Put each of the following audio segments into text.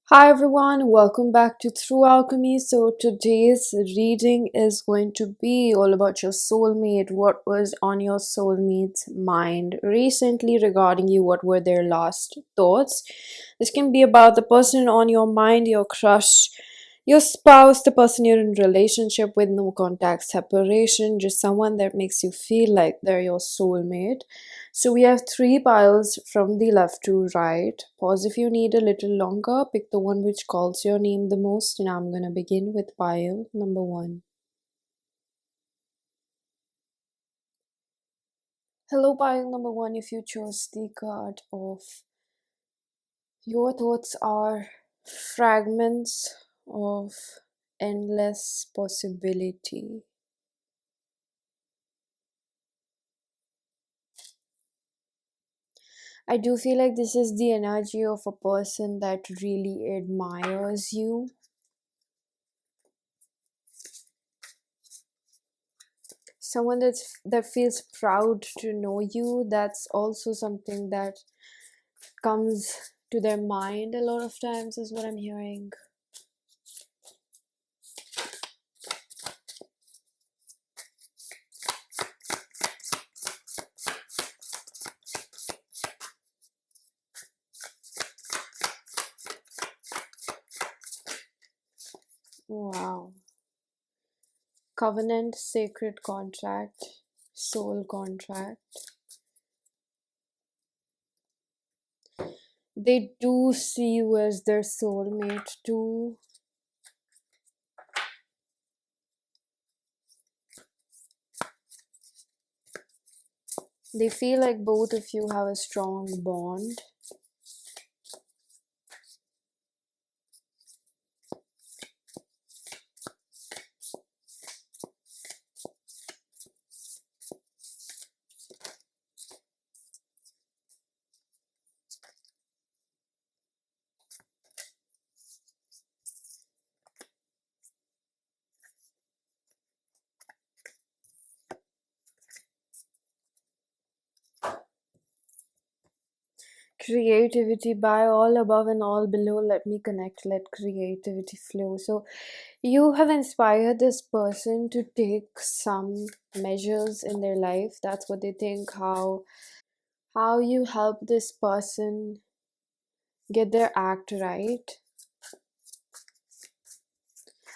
Hi everyone, welcome back to Through Alchemy. So today's reading is going to be all about your soulmate. What was on your soulmate's mind recently regarding you? What were their last thoughts? This can be about the person on your mind, your crush, your spouse, the person you're in relationship with, no contact, separation, just someone that makes you feel like they're your soulmate. So we have three piles from the left to right. Pause if you need a little longer. Pick the one which calls your name the most, and I'm gonna begin with pile number one. Hello, pile number one. If you chose the card of your thoughts are fragments of endless possibility. I do feel like this is the energy of a person that really admires you. Someone that feels proud to know you. That's also something that comes to their mind a lot of times, is what I'm hearing. Wow. Covenant, sacred contract, soul contract. They do see you as their soulmate too. They feel like both of you have a strong bond. Creativity, by all above and all below, let me connect, let creativity flow. So you have inspired this person to take some measures in their life. That's what they think. How you help this person get their act right.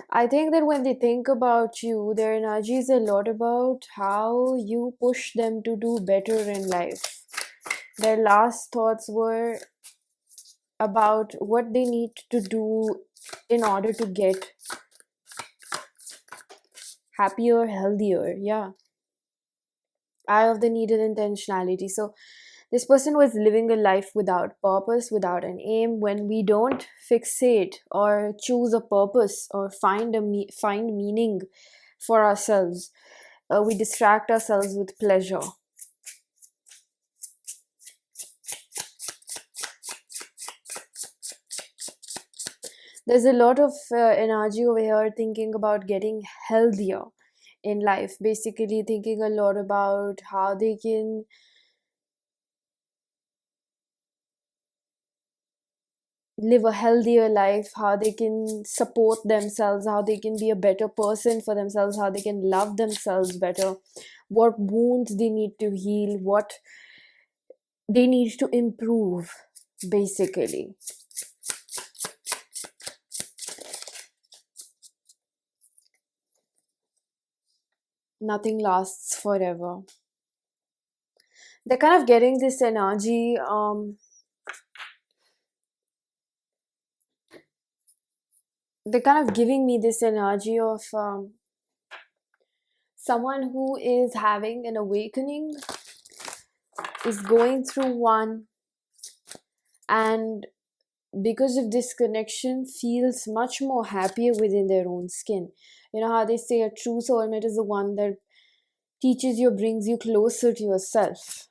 I think that when they think about you, their energy is a lot about how you push them to do better in life. Their last thoughts were about what they need to do in order to get happier, healthier. Yeah. Eye of the needed intentionality. So this person was living a life without purpose, without an aim. When we don't fixate or choose a purpose or find meaning for ourselves, we distract ourselves with pleasure. There's a lot of energy over here thinking about getting healthier in life, basically thinking a lot about how they can live a healthier life, how they can support themselves, how they can be a better person for themselves, how they can love themselves better, what wounds they need to heal, what they need to improve, basically. Nothing lasts forever. They're kind of getting this energy. They're kind of giving me this energy of someone who is having an awakening, is going through one, and because of this connection feels much more happier within their own skin. You know how they say a true soulmate is the one that teaches you, brings you closer to yourself.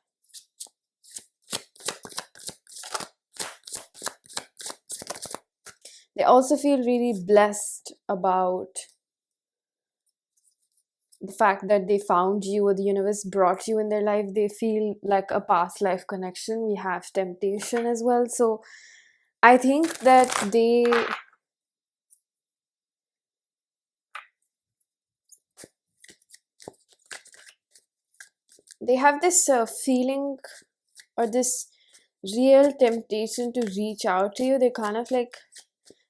They also feel really blessed about the fact that they found you, or the universe brought you in their life. They feel like a past life connection. We have temptation as well. So I think that they have this feeling, or this real temptation to reach out to you. They're kind of like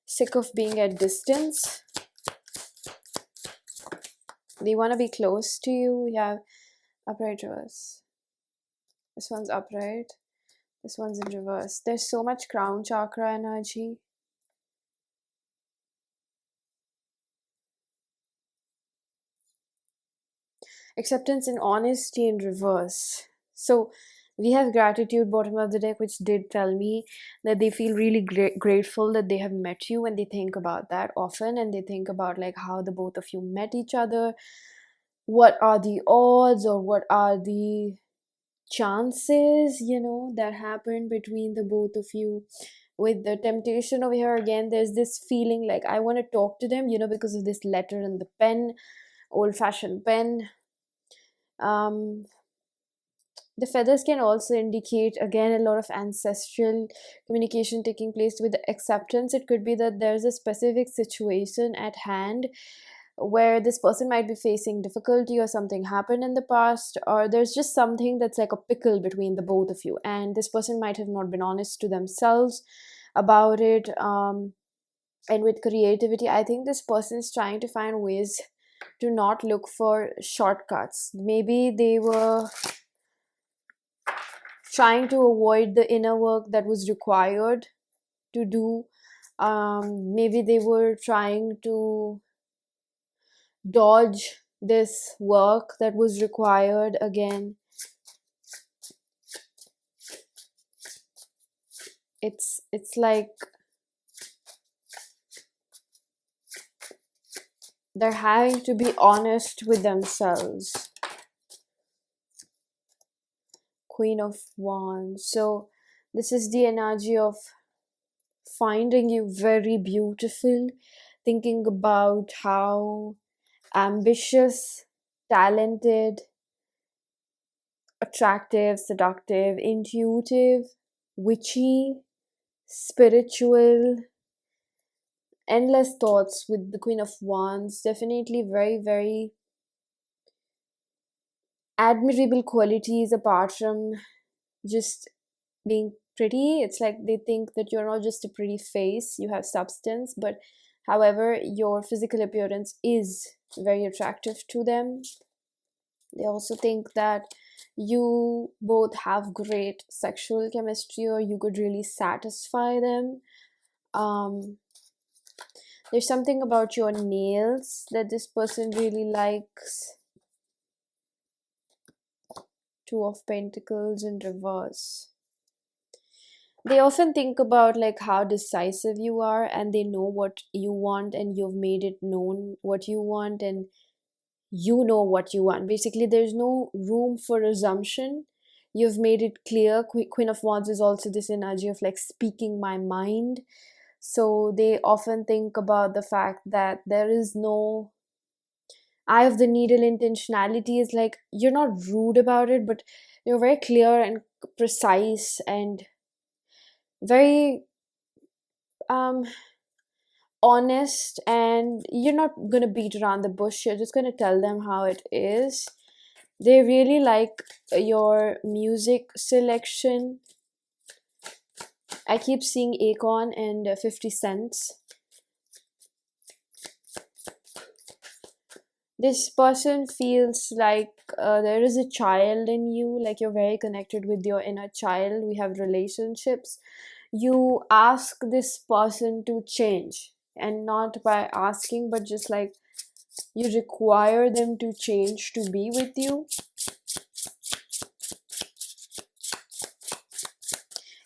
sick of being at distance. They want to be close to you. We have upright reverse. This one's upright. This one's in reverse. There's so much crown chakra energy. Acceptance and honesty in reverse. So we have gratitude, bottom of the deck, which did tell me that they feel really grateful that they have met you, and they think about that often, and they think about like how the both of you met each other. What are the odds, or what are the chances, that happened between the both of you? With the temptation over here again, there's this feeling like I want to talk to them, because of this letter and the pen, old fashioned pen. um the feathers can also indicate again a lot of ancestral communication taking place. With the acceptance, it could be that there's a specific situation at hand where this person might be facing difficulty, or something happened in the past, or there's just something that's like a pickle between the both of you, and this person might have not been honest to themselves about it. And with creativity, I think this person is trying to find ways to not look for shortcuts. Maybe they were trying to avoid the inner work that was required to do. Maybe they were trying to dodge this work that was required again. It's like they're having to be honest with themselves. Queen of Wands. So this is the energy of finding you very beautiful, thinking about how ambitious, talented, attractive, seductive, intuitive, witchy, spiritual, endless thoughts with the Queen of Wands. Definitely very, very admirable qualities apart from just being pretty. It's like they think that you're not just a pretty face, you have substance, but however, your physical appearance is very attractive to them. They also think that you both have great sexual chemistry, or you could really satisfy them. Um, there's something about your nails that this person really likes. Two of Pentacles in reverse. They often think about like how decisive you are, and they know what you want, and you've made it known what you want, and you know what you want. Basically, there's no room for assumption. You've made it clear. Queen of Wands is also this energy of like speaking my mind. So they often think about the fact that there is no eye of the needle. Intentionality is like you're not rude about it, but you're very clear and precise, and very um honest, and you're not gonna beat around the bush. You're just gonna tell them how it is. They really like your music selection. I keep seeing Akon and 50 Cents. This person feels like there is a child in you, like you're very connected with your inner child. We have relationships. You ask this person to change, and not by asking, but just like you require them to change to be with you.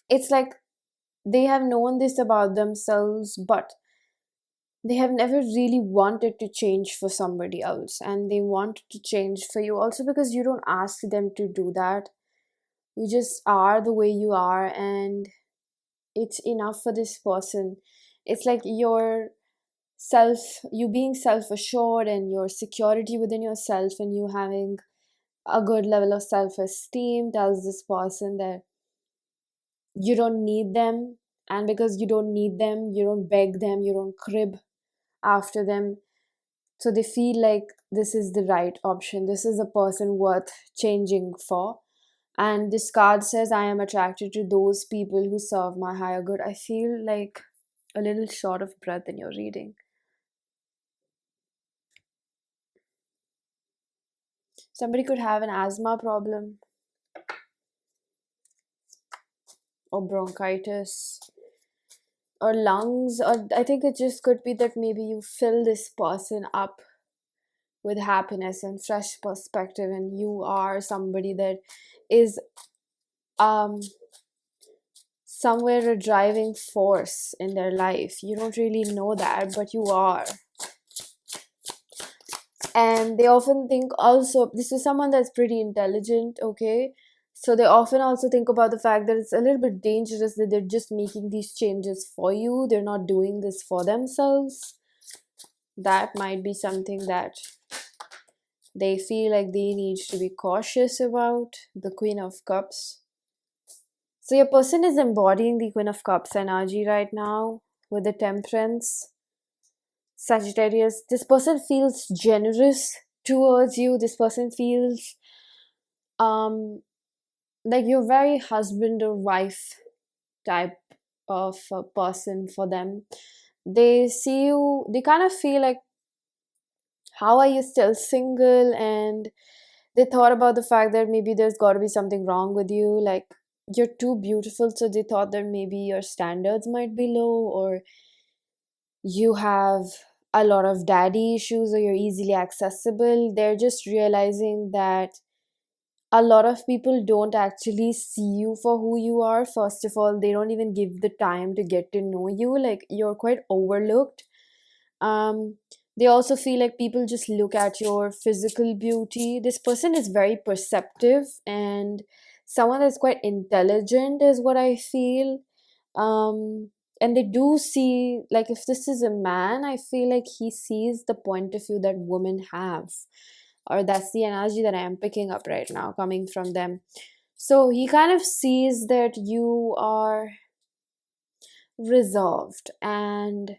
It's like they have known this about themselves, but they have never really wanted to change for somebody else, and they want to change for you also because you don't ask them to do that. You just are the way you are, and it's enough for this person. It's like you being self-assured, and your security within yourself, and you having a good level of self-esteem tells this person that you don't need them. And because you don't need them, you don't beg them, you don't crib after them, so they feel like this is the right option, this is a person worth changing for. And this card says, I am attracted to those people who serve my higher good. I feel like a little short of breath in your reading. Somebody could have an asthma problem or bronchitis or lungs, or I think it just could be that maybe you fill this person up with happiness and fresh perspective, and you are somebody that is um somewhere a driving force in their life. You don't really know that, but you are. And they often think also, this is someone that's pretty intelligent, okay? So they often also think about the fact that it's a little bit dangerous that they're just making these changes for you, they're not doing this for themselves. That might be something that they feel like they need to be cautious about. The Queen of Cups. So your person is embodying the Queen of Cups energy right now with the Temperance. Sagittarius, this person feels generous towards you. This person feels um like you're very husband or wife type of a person for them. They see you, they kind of feel like, how are you still single? And they thought about the fact that maybe there's got to be something wrong with you, like you're too beautiful, so they thought that maybe your standards might be low, or you have a lot of daddy issues, or you're easily accessible. They're just realizing that a lot of people don't actually see you for who you are. First of all, they don't even give the time to get to know you, like you're quite overlooked. um they also feel like people just look at your physical beauty. This person is very perceptive and someone that's quite intelligent is what I feel. um and they do see, like, if this is a man, I feel like he sees the point of view that women have, or that's the energy that I am picking up right now coming from them. So he kind of sees that you are reserved and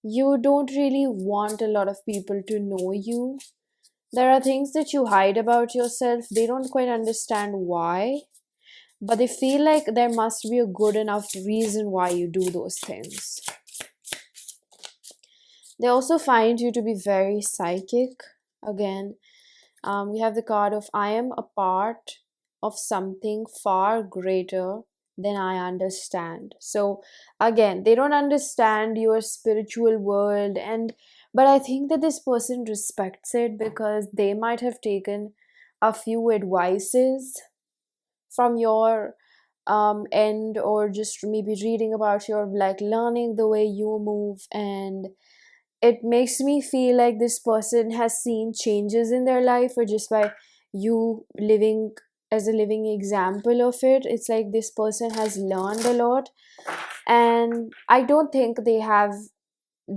you don't really want a lot of people to know you. There are things that you hide about yourself. They don't quite understand why, but they feel like there must be a good enough reason why you do those things. They also find you to be very psychic. Again, we have the card of, I am a part of something far greater than I understand. So again, they don't understand your spiritual world, and but I think that this person respects it because they might have taken a few advices from your end, or just maybe reading about your, like, learning the way you move. And it makes me feel like this person has seen changes in their life, or just by you living as a living example of it, it's like this person has learned a lot. And I don't think they have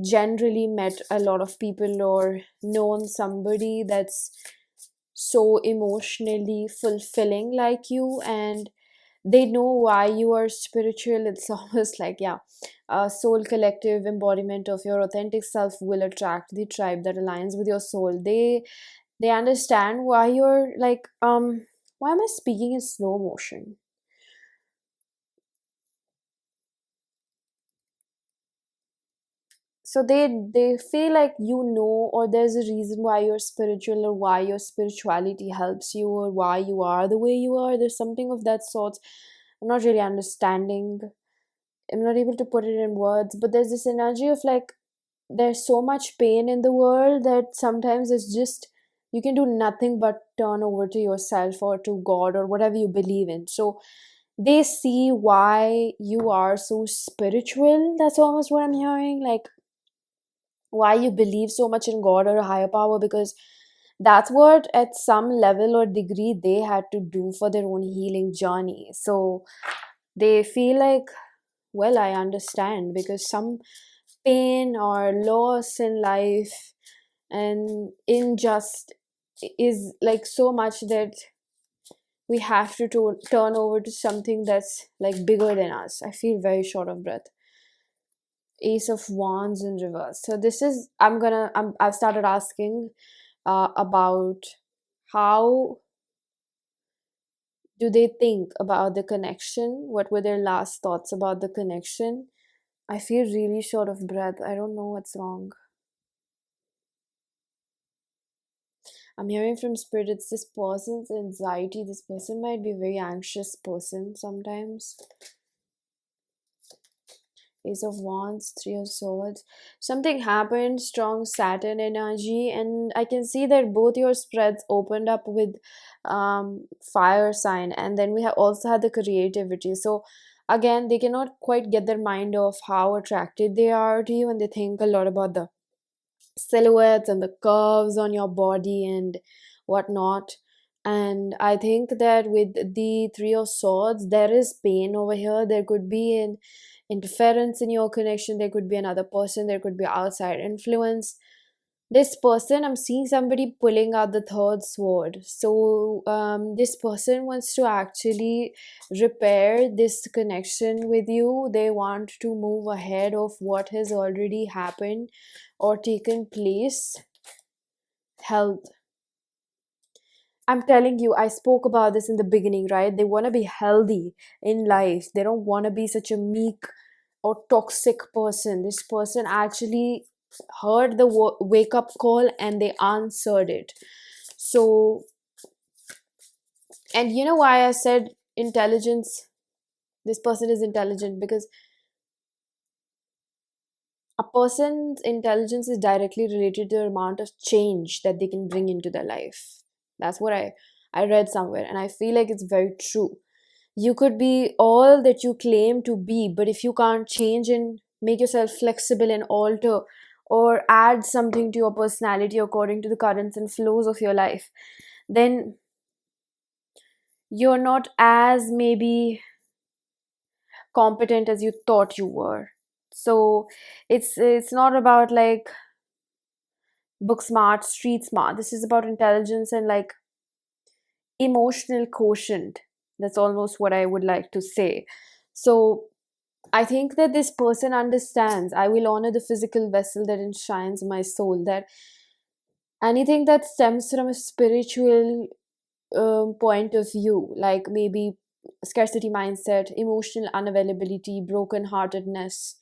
generally met a lot of people or known somebody that's so emotionally fulfilling like you. And they know why you are spiritual. It's almost like, yeah, a soul collective embodiment of your authentic self will attract the tribe that aligns with your soul. They understand why you're like, why am I speaking in slow motion? So they feel like, or there's a reason why you're spiritual, or why your spirituality helps you, or why you are the way you are. There's something of that sort. I'm not really understanding. I'm not able to put it in words, but there's this energy of like, there's so much pain in the world that sometimes it's just, you can do nothing but turn over to yourself or to God or whatever you believe in. So they see why you are so spiritual. That's almost what I'm hearing. Like, why you believe so much in God or a higher power, because that's what at some level or degree they had to do for their own healing journey. So they feel like, well, I understand, because some pain or loss in life and injust is like so much that we have to turn over to something that's like bigger than us. I feel very short of breath. Ace of Wands in reverse. So this is I've started asking about how do they think about the connection? What were their last thoughts about the connection? I feel really short of breath. I don't know what's wrong. I'm hearing from spirit it's this person's anxiety. This person might be a very anxious person sometimes. Ace of Wands, Three of Swords. Something happened, strong Saturn energy, and I can see that both your spreads opened up with fire sign, and then we have also had the creativity. So again, they cannot quite get their mind off how attracted they are to you, and they think a lot about the silhouettes and the curves on your body and whatnot. And I think that with the Three of Swords, there is pain over here. There could be an interference in your connection, there could be another person, there could be outside influence. This person, I'm seeing somebody pulling out the third sword. So this person wants to actually repair this connection with you. They want to move ahead of what has already happened or taken place. Health, I'm telling you, I spoke about this in the beginning, right? They want to be healthy in life. They don't want to be such a meek or toxic person. This person actually heard the wake up call and they answered it. So, and you know why I said intelligence? This person is intelligent because a person's intelligence is directly related to the amount of change that they can bring into their life. That's what I read somewhere, and I feel like it's very true. You could be all that you claim to be, but if you can't change and make yourself flexible and alter or add something to your personality according to the currents and flows of your life, then you're not as maybe competent as you thought you were. So it's not about like book smart, street smart. This is about intelligence and like emotional quotient. That's almost what I would like to say. So I think that this person understands. I will honor the physical vessel that enshrines my soul. That anything that stems from a spiritual point of view, like maybe scarcity mindset, emotional unavailability, broken-heartedness,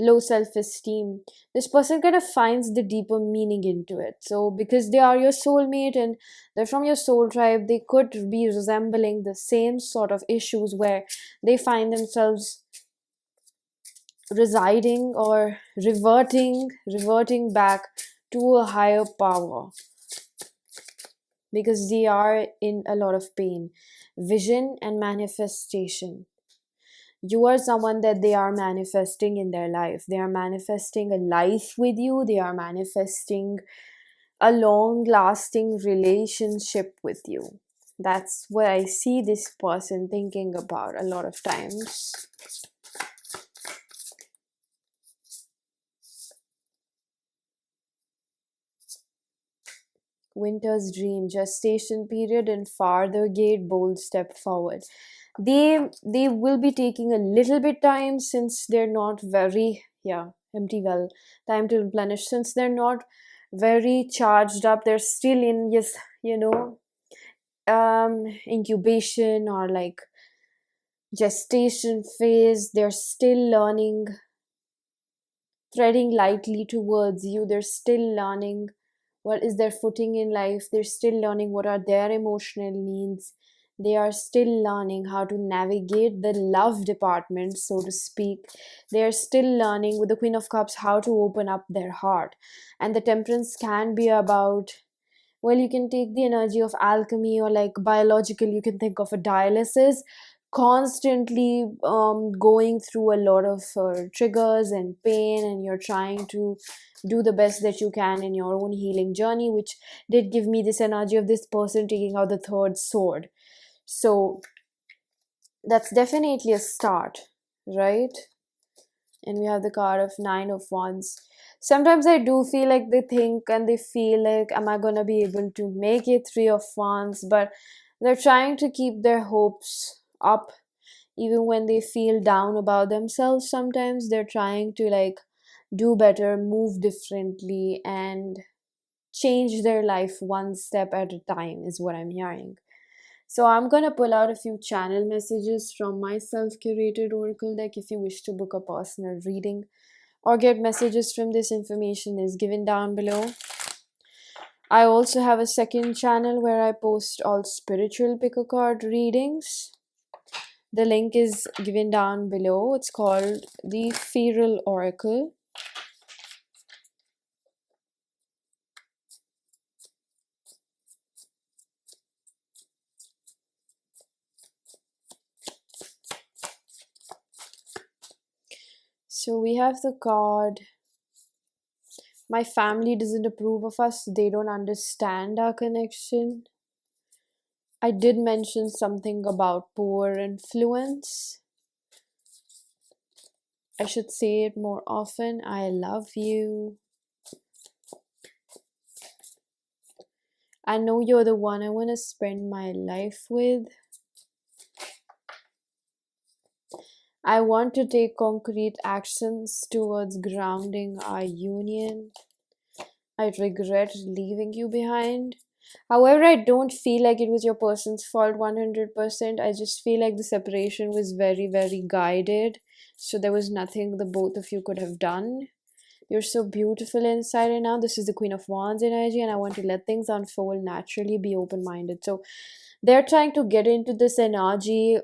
low self-esteem, this person kind of finds the deeper meaning into it. So because they are your soulmate and they're from your soul tribe, they could be resembling the same sort of issues where they find themselves residing or reverting back to a higher power because they are in a lot of pain. Vision and manifestation. You are someone that they are manifesting in their life. They are manifesting a life with you. They are manifesting a long lasting relationship with you. That's what I see this person thinking about a lot of times. Winter's dream, gestation period, and farther gate, bold step forward. They will be taking a little bit time since they're not very empty well, time to replenish, since they're not very charged up. They're still in, yes, you know, incubation or like gestation phase. They're still learning, treading lightly towards you. They're still learning what is their footing in life. They're still learning what are their emotional needs. They are still learning how to navigate the love department, so to speak. They are still learning with the Queen of Cups how to open up their heart. And the Temperance can be about, well, you can take the energy of alchemy, or like biological, you can think of a dialysis, constantly going through a lot of triggers and pain, and you're trying to do the best that you can in your own healing journey, which did give me this energy of this person taking out the third sword. So that's definitely a start, right? And we have the card of Nine of Wands. Sometimes I do feel like they think and they feel like, am I gonna be able to make it? Three of Wands. But They're trying to keep their hopes up even when they feel down about themselves. Sometimes they're trying to like do better, move differently, and change their life one step at a time, is what I'm hearing. So I'm gonna pull out a few channel messages from my self-curated oracle deck. If you wish to book a personal reading or get messages from this, information is given down below. I also have a second channel where I post all spiritual pick a card readings. The link is given down below. It's called the Feral Oracle. So we have the card, my family doesn't approve of us, they don't understand our connection. I did mention something about poor influence. I should say it more often. I love you. I know you're the one I want to spend my life with. I want to take concrete actions towards grounding our union. I regret leaving you behind. However, I don't feel like it was your person's fault 100%. I just feel like the separation was very, very guided. So there was nothing the both of you could have done. You're so beautiful inside and out. This is the Queen of Wands energy, and I want to let things unfold naturally, be open minded. So they're trying to get into this energy.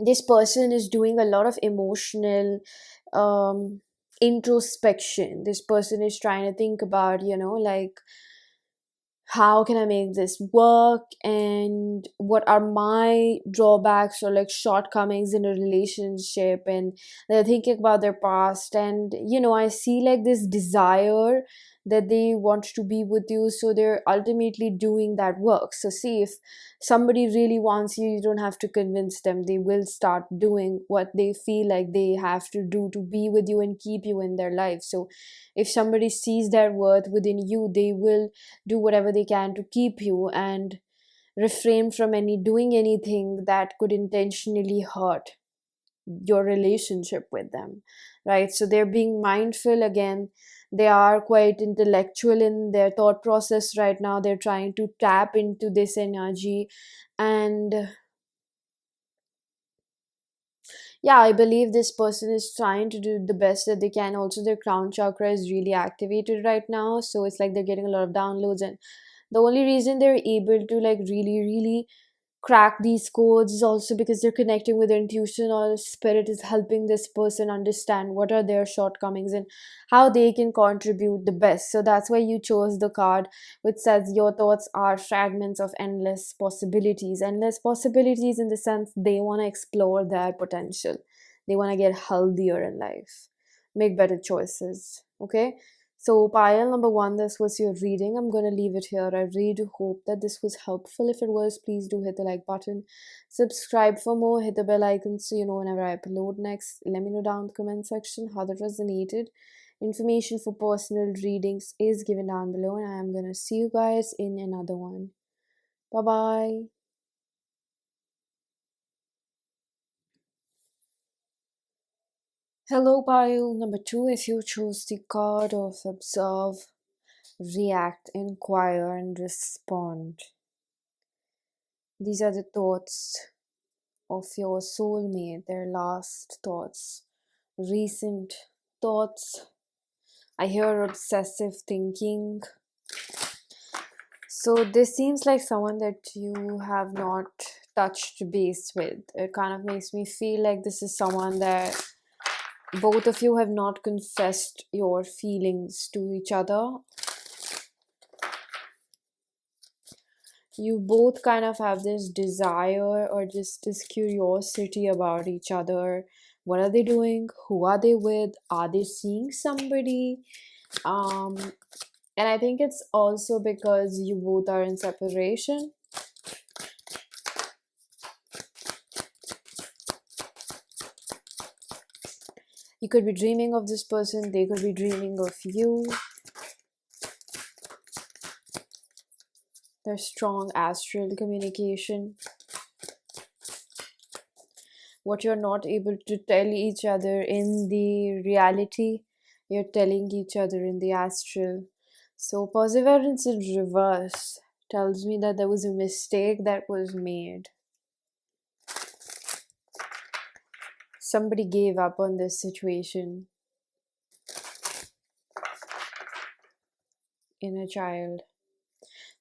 This person is doing a lot of emotional introspection. This person is trying to think about, like, how can I make this work, and what are my drawbacks or like shortcomings in a relationship, and they're thinking about their past. And I see like this desire that they want to be with you, so they're ultimately doing that work. So see, if somebody really wants you, you don't have to convince them. They will start doing what they feel like they have to do to be with you and keep you in their life. So if somebody sees their worth within you, they will do whatever they can to keep you and refrain from doing anything that could intentionally hurt your relationship with them, right? So they're being mindful again. They are quite intellectual in their thought process right now. They're trying to tap into this energy. And yeah, I believe this person is trying to do the best that they can. Also, their crown chakra is really activated right now, so it's like they're getting a lot of downloads. And the only reason they're able to like really, really crack these codes is also because they're connecting with their intuition, or spirit is helping this person understand what are their shortcomings and how they can contribute the best. So that's why you chose the card which says your thoughts are fragments of endless possibilities. Endless possibilities in the sense they want to explore their potential. They want to get healthier in life, make better choices. Okay, so, pile number one, this was your reading. I'm going to leave it here. I really do hope that this was helpful. If it was, please do hit the like button. Subscribe for more. Hit the bell icon so you know whenever I upload next. Let me know down in the comment section how that resonated. Information for personal readings is given down below, and I am going to see you guys in another one. Bye bye. Hello, pile number two. If you chose the card of observe, react, inquire, and respond. These are the thoughts of your soulmate, their last thoughts, recent thoughts. I hear obsessive thinking. So, this seems like someone that you have not touched base with. It kind of makes me feel like this is someone that both of you have not confessed your feelings to each other. You both kind of have this desire or just this curiosity about each other. What are they doing? Who are they with? Are they seeing somebody? um and I think it's also because you both are in separation. You could be dreaming of this person, they could be dreaming of you. There's strong astral communication. What you're not able to tell each other in the reality, you're telling each other in the astral. So perseverance in reverse tells me that there was a mistake that was made. Somebody gave up on this situation. Inner child.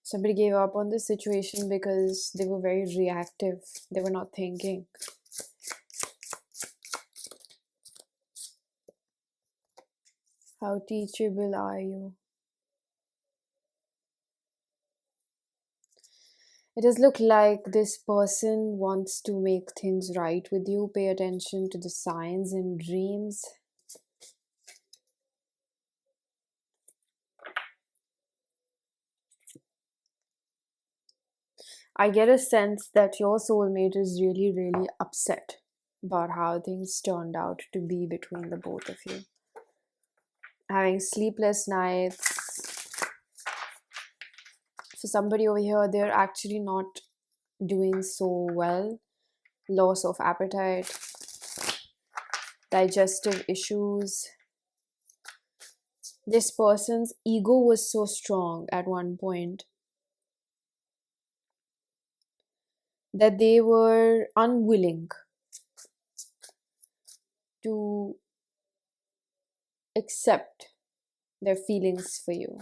Somebody gave up on this situation because they were very reactive. They were not thinking. How teachable are you? It does look like this person wants to make things right with you. Pay attention to the signs in dreams. I get a sense that your soulmate is really, really upset about how things turned out to be between the both of you. Having sleepless nights. For somebody over here, they're actually not doing so well. Loss of appetite, digestive issues. This person's ego was so strong at one point that they were unwilling to accept their feelings for you.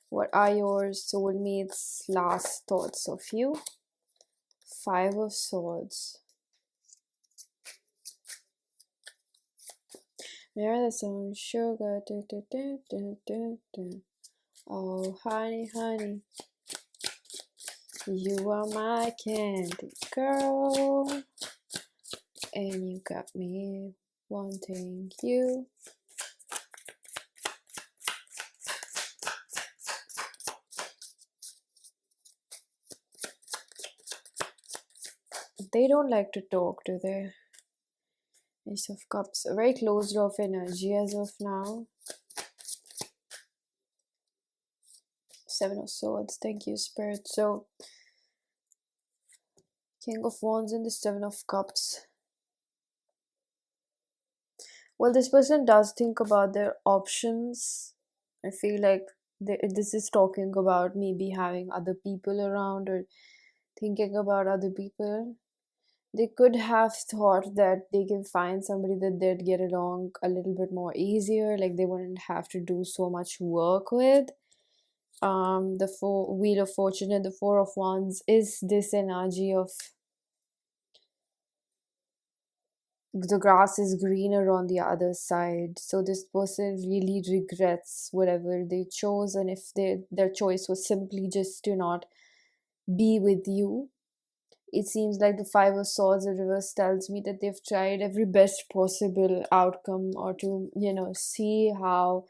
What are your soulmate's last thoughts of you? Five of Swords. Mirror the sun, sugar, oh honey, honey, you are my candy girl, and you got me wanting you. They don't like to talk, do they? Ace of Cups, a very closed off energy as of now. Seven of Swords, thank you, Spirit. So, King of Wands and the Seven of Cups. Well, this person does think about their options. I feel like this is talking about maybe having other people around or thinking about other people. They could have thought that they can find somebody that they'd get along a little bit more easier, like they wouldn't have to do so much work with. The Wheel of Fortune and the Four of Wands is this energy of the grass is greener on the other side. So this person really regrets whatever they chose, and if their choice was simply just to not be with you. It seems like the Five of Swords in reverse tells me that they've tried every best possible outcome or to, see how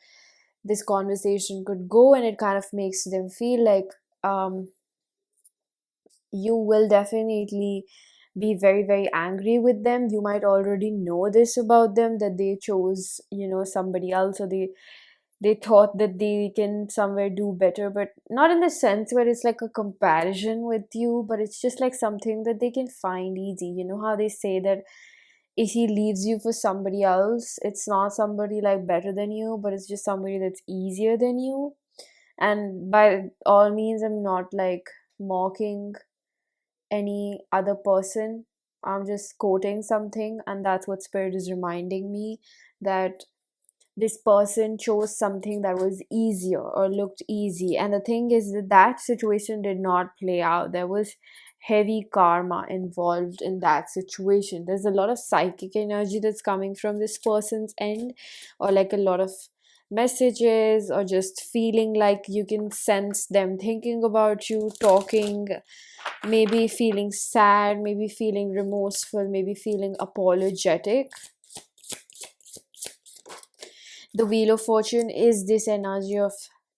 this conversation could go, and it kind of makes them feel like you will definitely be very, very angry with them. You might already know this about them, that they chose, somebody else, or they thought that they can somewhere do better, but not in the sense where it's like a comparison with you, but it's just like something that they can find easy. You know how they say that if he leaves you for somebody else, it's not somebody like better than you, but it's just somebody that's easier than you. And by all means, I'm not like mocking any other person. I'm just quoting something, and that's what Spirit is reminding me, that this person chose something that was easier or looked easy. And the thing is that that situation did not play out. There was heavy karma involved in that situation. There's a lot of psychic energy that's coming from this person's end, or like a lot of messages, or just feeling like you can sense them thinking about you, talking, maybe feeling sad, maybe feeling remorseful, maybe feeling apologetic. The Wheel of Fortune is this energy of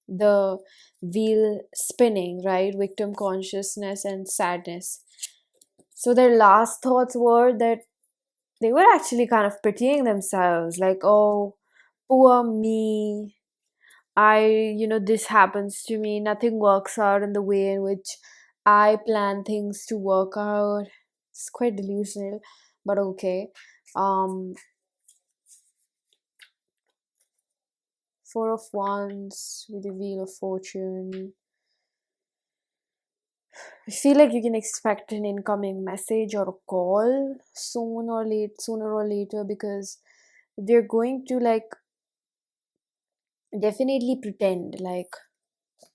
the wheel spinning, right? Victim consciousness and sadness. So their last thoughts were that they were actually kind of pitying themselves, like, oh, poor me. this happens to me. Nothing works out in the way in which I plan things to work out. It's quite delusional, but okay. Um, Four of Wands with the Wheel of Fortune. I feel like you can expect an incoming message or a call sooner or later, because they're going to like definitely pretend like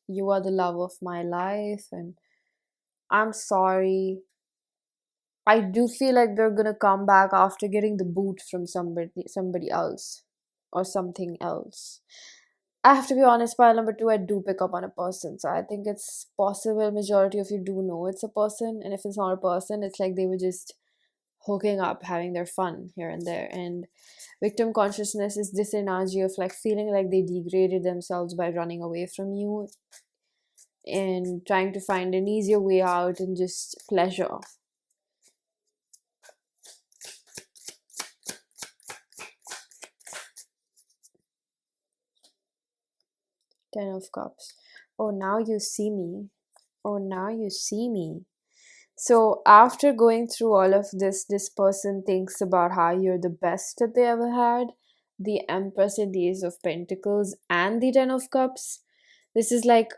you are the love of my life and I'm sorry. I do feel like they're gonna come back after getting the boot from somebody else or something else. I have to be honest, pile number two, I do pick up on a person. So I think it's possible majority of you do know it's a person, and if it's not a person, it's like they were just hooking up, having their fun here and there. And victim consciousness is this energy of like feeling like they degraded themselves by running away from you and trying to find an easier way out and just pleasure. Ten of Cups. Oh, now you see me. Oh, now you see me. So after going through all of this person thinks about how you're the best that they ever had. The Empress and the Ace of Pentacles and the Ten of Cups. This is like,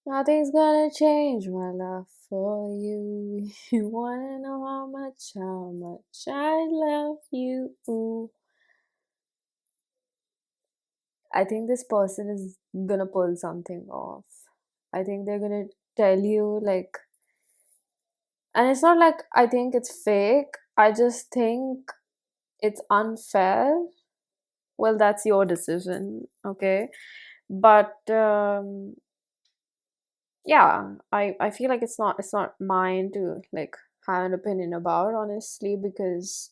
nothing's gonna change my love for you. You wanna know how much I love you. Ooh. I think this person is gonna pull something off. I think they're gonna tell you like, and it's not like I think it's fake. I just think it's unfair. Well, that's your decision, okay? But yeah, I feel like it's not mine to like have an opinion about, honestly, because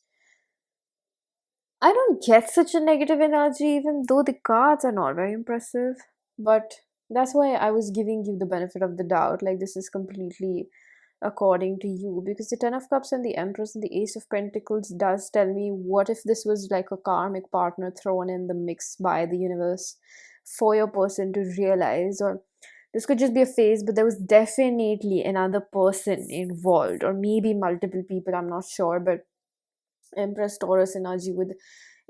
I don't get such a negative energy, even though the cards are not very impressive. But that's why I was giving you the benefit of the doubt. Like, this is completely according to you, because the Ten of Cups and the Empress and the Ace of Pentacles does tell me, what if this was like a karmic partner thrown in the mix by the universe for your person to realize, or this could just be a phase, but there was definitely another person involved, or maybe multiple people, I'm not sure. But Empress Taurus energy with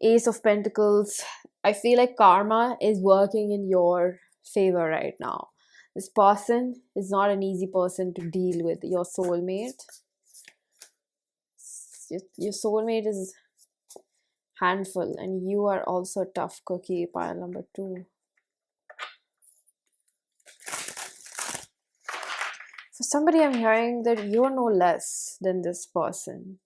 Ace of Pentacles, I feel like karma is working in your favor right now. This person is not an easy person to deal with. Your soulmate. Your soulmate is handful, and you are also a tough cookie, pile number two. For somebody, I'm hearing that you're no less than this person.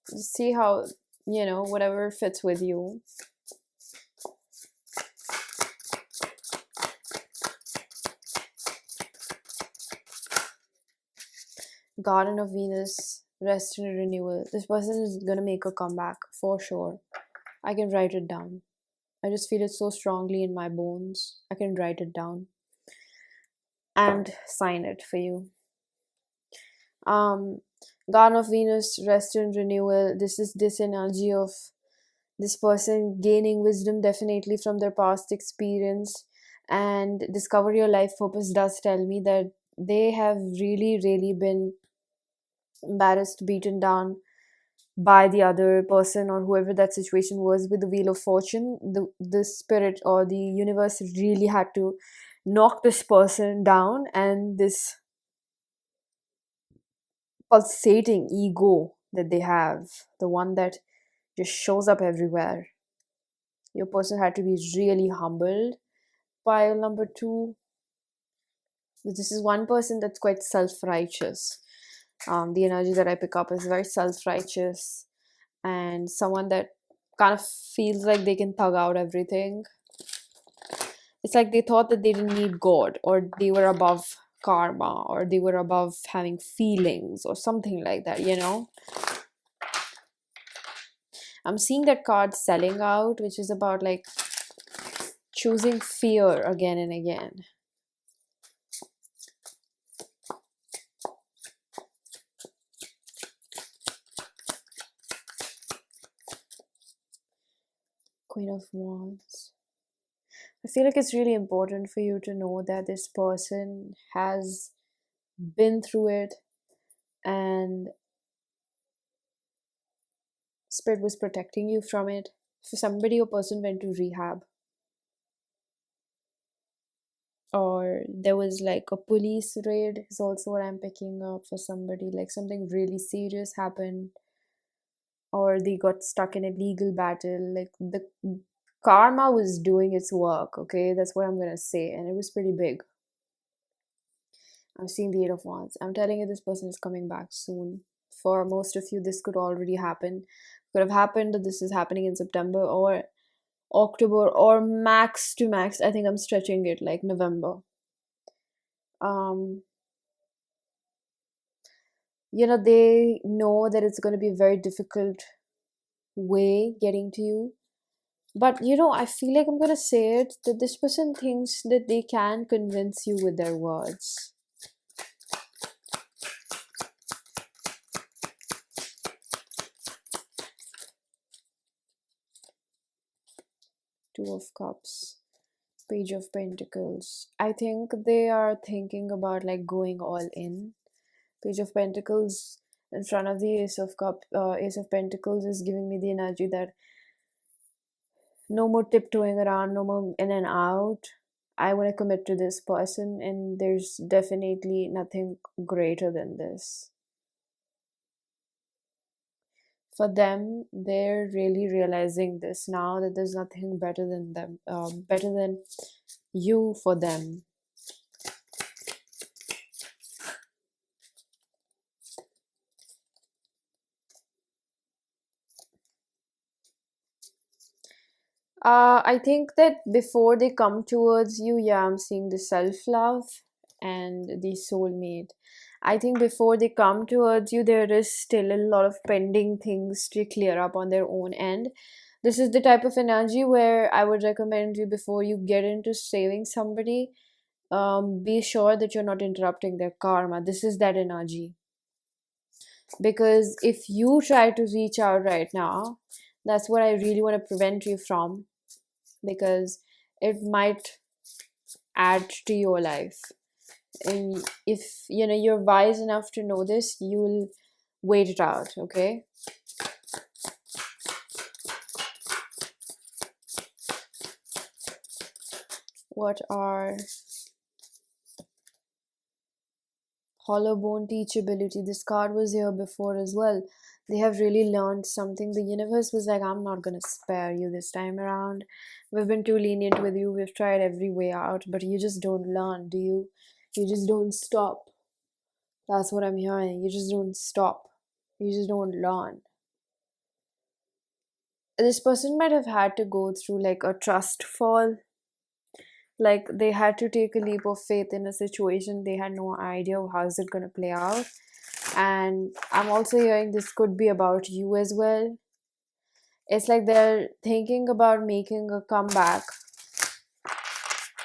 Just see how, whatever fits with you. Garden of Venus, rest and renewal. This person is gonna make a comeback for sure. I can write it down. I just feel it so strongly in my bones. I can write it down and sign it for you. Garden of Venus, rest and renewal. This is this energy of this person gaining wisdom definitely from their past experience, and discover your life purpose does tell me that they have really, really been embarrassed, beaten down by the other person or whoever that situation was with the Wheel of Fortune. The spirit or the universe really had to knock this person down, and this pulsating ego that they have, the one that just shows up everywhere. Your person had to be really humbled. Pile number two. This is one person that's quite self-righteous. The energy that I pick up is very self-righteous, and someone that kind of feels like they can thug out everything. It's like they thought that they didn't need God, or they were above karma, or they were above having feelings or something like that. I'm seeing that card selling out, which is about like choosing fear again and again. Queen of Wands. I feel like it's really important for you to know that this person has been through it, and Spirit was protecting you from it. For somebody, a person went to rehab, or there was like a police raid, is also what I'm picking up for somebody. Like something really serious happened, or they got stuck in a legal battle. Like the karma was doing its work, okay? That's what I'm gonna say. And it was pretty big. I'm seeing the Eight of Wands. I'm telling you, this person is coming back soon. For most of you, this could already happen. Could have happened that this is happening in September or October, or max to max, I think I'm stretching it, like November. Um, they know that it's going to be a very difficult way getting to you. But I feel like I'm going to say it, that this person thinks that they can convince you with their words. Two of Cups, Page of Pentacles. I think they are thinking about like going all in. Page of Pentacles in front of the Ace of Pentacles is giving me the energy that no more tiptoeing around, no more in and out. I want to commit to this person, and there's definitely nothing greater than this. For them, they're really realizing this now, that there's nothing better than them, better than you for them. I think that before they come towards you, yeah, I'm seeing the self-love and the soulmate. I think before they come towards you, there is still a lot of pending things to clear up on their own end. This is the type of energy where I would recommend you, before you get into saving somebody, be sure that you're not interrupting their karma. This is that energy. Because if you try to reach out right now, that's what I really want to prevent you from, because it might add to your life. And if you're wise enough to know this, you'll wait it out, okay? What are hollow bone teachability? This card was here before as well. They have really learned something. The universe was like, I'm not gonna spare you this time around. We've been too lenient with you. We've tried every way out, but you just don't learn, do you? You just don't stop. That's what I'm hearing. You just don't stop. You just don't learn. This person might have had to go through like a trust fall. Like they had to take a leap of faith in a situation they had no idea how is it going to play out. And I'm also hearing this could be about you as well. It's like they're thinking about making a comeback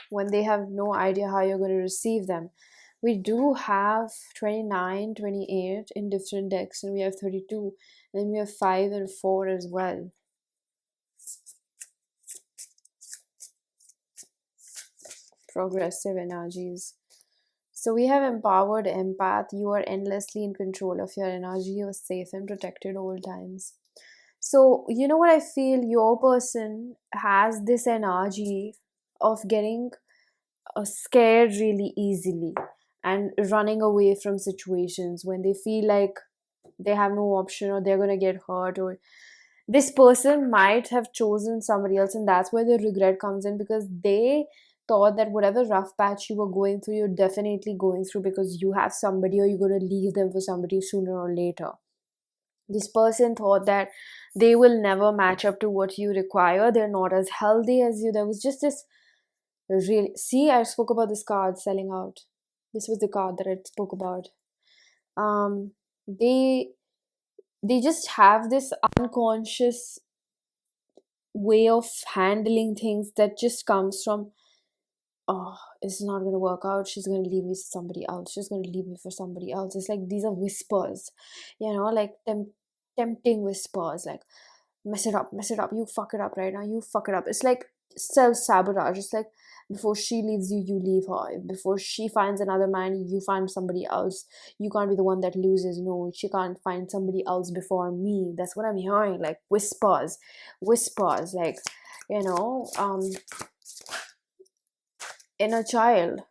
when they have no idea how you're going to receive them. We do have 29, 28 in different decks, and we have 32, and we have 5 and 4 as well. Progressive energies. So we have empowered empath. You are endlessly in control of your energy. You're safe and protected all times. So you know what I feel? Your person has this energy of getting scared really easily and running away from situations when they feel like they have no option, or they're going to get hurt, or this person might have chosen somebody else, and that's where the regret comes in, because they thought that whatever rough patch you were going through, you're definitely going through because you have somebody, or you're going to leave them for somebody sooner or later. This person thought that they will never match up to what you require. They're not as healthy as you. There was just this real, see, I spoke about this card selling out. This was the card that I spoke about. um they just have this unconscious way of handling things that just comes from, oh, it's not going to work out, she's going to leave me for somebody else, she's going to leave me for somebody else. It's like these are whispers, like tempting whispers, like mess it up, you fuck it up right now, you fuck it up. It's like self-sabotage. It's like before she leaves you, you leave her. Before she finds another man, you find somebody else. You can't be the one that loses. No, she can't find somebody else before me. That's what I'm hearing, like whispers, like, you know, inner child.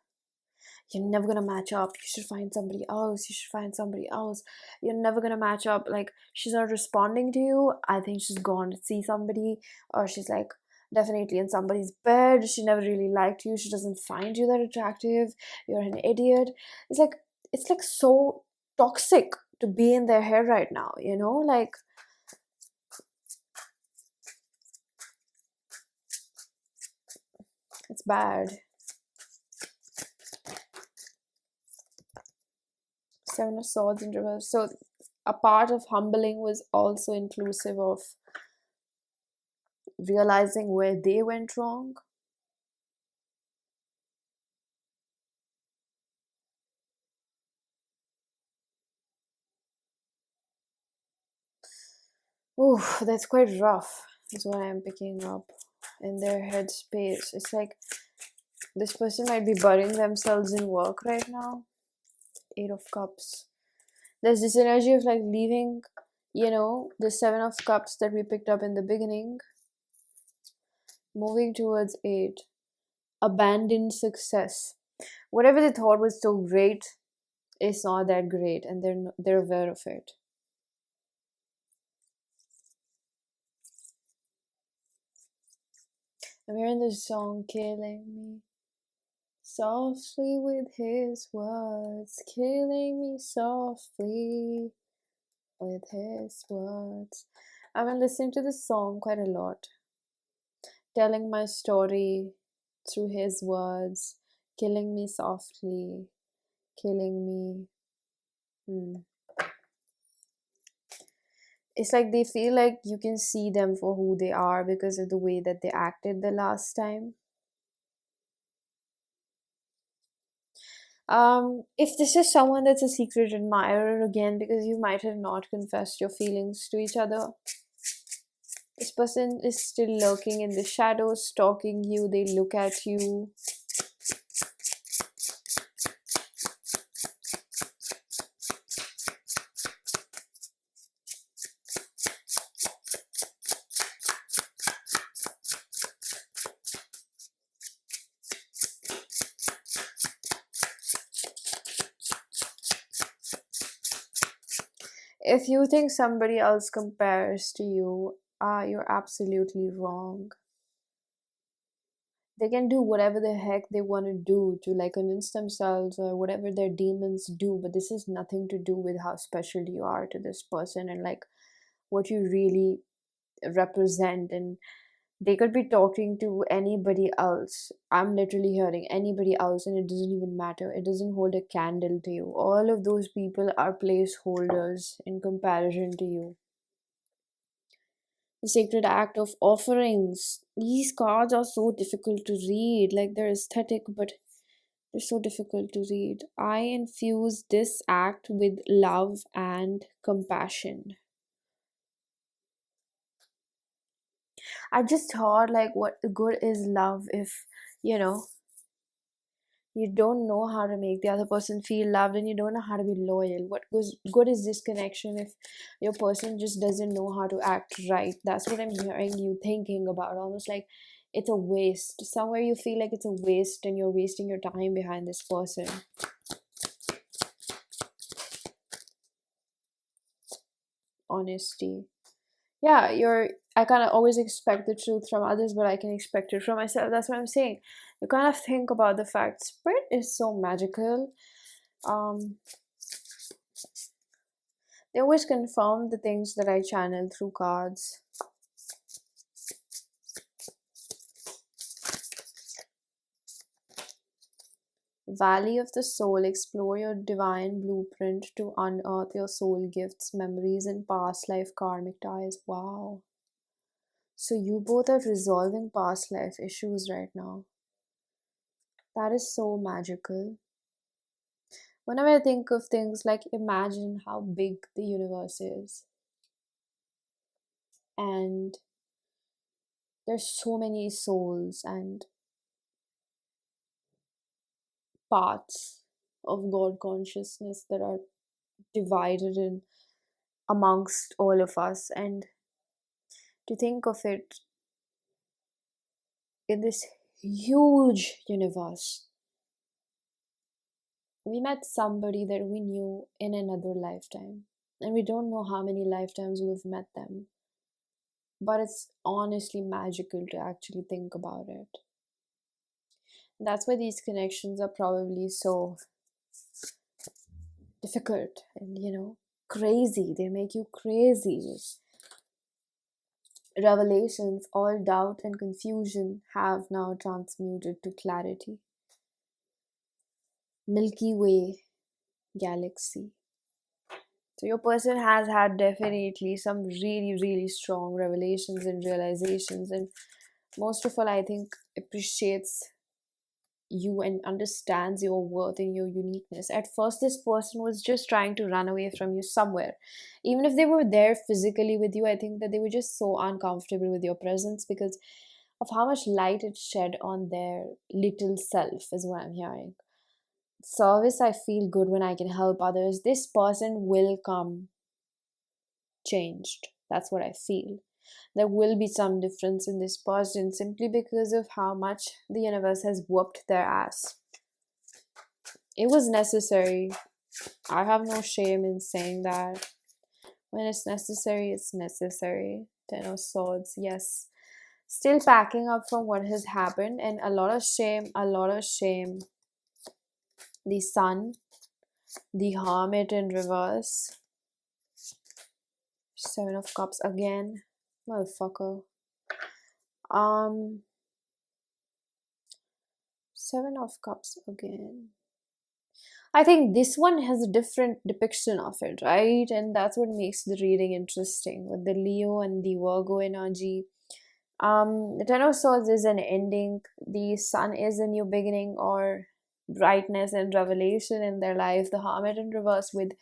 You're never gonna match up, you should find somebody else, you should find somebody else, you're never gonna match up. Like, she's not responding to you, I think she's gone to see somebody, or she's like definitely in somebody's bed. She never really liked you, she doesn't find you that attractive, you're an idiot. It's like so toxic to be in their head right now, you know, like it's bad. Seven of Swords in reverse. So a part of humbling was also inclusive of realizing where they went wrong. Ooh, that's quite rough, is what I'm picking up in their headspace. It's like this person might be burying themselves in work right now. Eight of Cups. There's this energy of like leaving, you know, the Seven of Cups that we picked up in the beginning, moving towards eight. Abandoned success. Whatever they thought was so great is not that great, and they're aware of it. I'm hearing this song, killing me softly with his words, killing me softly with his words. I've been listening to this song quite a lot, telling my story through his words, killing me softly, killing me. It's like they feel like you can see them for who they are because of the way that they acted the last time. If this is someone that's a secret admirer, again, because you might have not confessed your feelings to each other, this person is still lurking in the shadows, stalking you. They look at you. If you think somebody else compares to you, you're absolutely wrong. They can do whatever the heck they want to do to like convince themselves or whatever their demons do, but this is nothing to do with how special you are to this person and like what you really represent. And they could be talking to anybody else. I'm literally hearing anybody else, and it doesn't even matter. It doesn't hold a candle to you. All of those people are placeholders in comparison to you. The sacred act of offerings. These cards are so difficult to read. Like, they're aesthetic, but they're so difficult to read. I infuse this act with love and compassion. I just thought, like, what good is love if, you know, you don't know how to make the other person feel loved and you don't know how to be loyal? What goes good is this connection if your person just doesn't know how to act right? That's what I'm hearing you thinking about. Almost like it's a waste. Somewhere you feel like it's a waste and you're wasting your time behind this person. Honesty. Yeah, I kind of always expect the truth from others, but I can expect it from myself. That's what I'm saying. You kind of think about the fact spirit is so magical. um they always confirm the things that I channel through cards. Valley of the Soul. Explore your divine blueprint to unearth your soul gifts, memories, and past life karmic ties. Wow. So you both are resolving past life issues right now. That is so magical. Whenever I think of things like, imagine how big the universe is And there's so many souls and paths of God consciousness that are divided in amongst all of us. And to think of it, in this huge universe, we met somebody that we knew in another lifetime. And we don't know how many lifetimes we've met them. But it's honestly magical to actually think about it. That's why these connections are probably so difficult and, crazy. They make you crazy. Revelations, all doubt and confusion have now transmuted to clarity. Milky Way galaxy. So your person has had definitely some really, really strong revelations and realizations, and most of all, I think appreciates you and understands your worth and your uniqueness. At first, this person was just trying to run away from you somewhere. Even if they were there physically with you, I think that they were just so uncomfortable with your presence because of how much light it shed on their little self, is what I'm hearing. Service, I feel good when I can help others. This person will come changed. That's what I feel. There will be some difference in this person simply because of how much the universe has whooped their ass. It was necessary. I have no shame in saying that. When it's necessary, it's necessary. Ten of Swords, yes. Still packing up from what has happened, and a lot of shame, a lot of shame. The Sun, the Hermit in reverse. Seven of Cups again. Motherfucker. Um, Seven of Cups again. I think this one has a different depiction of it, right? And that's what makes the reading interesting with the Leo and the Virgo energy. The Ten of Swords is an ending. The Sun is a new beginning or brightness and revelation in their life. The Hermit in reverse with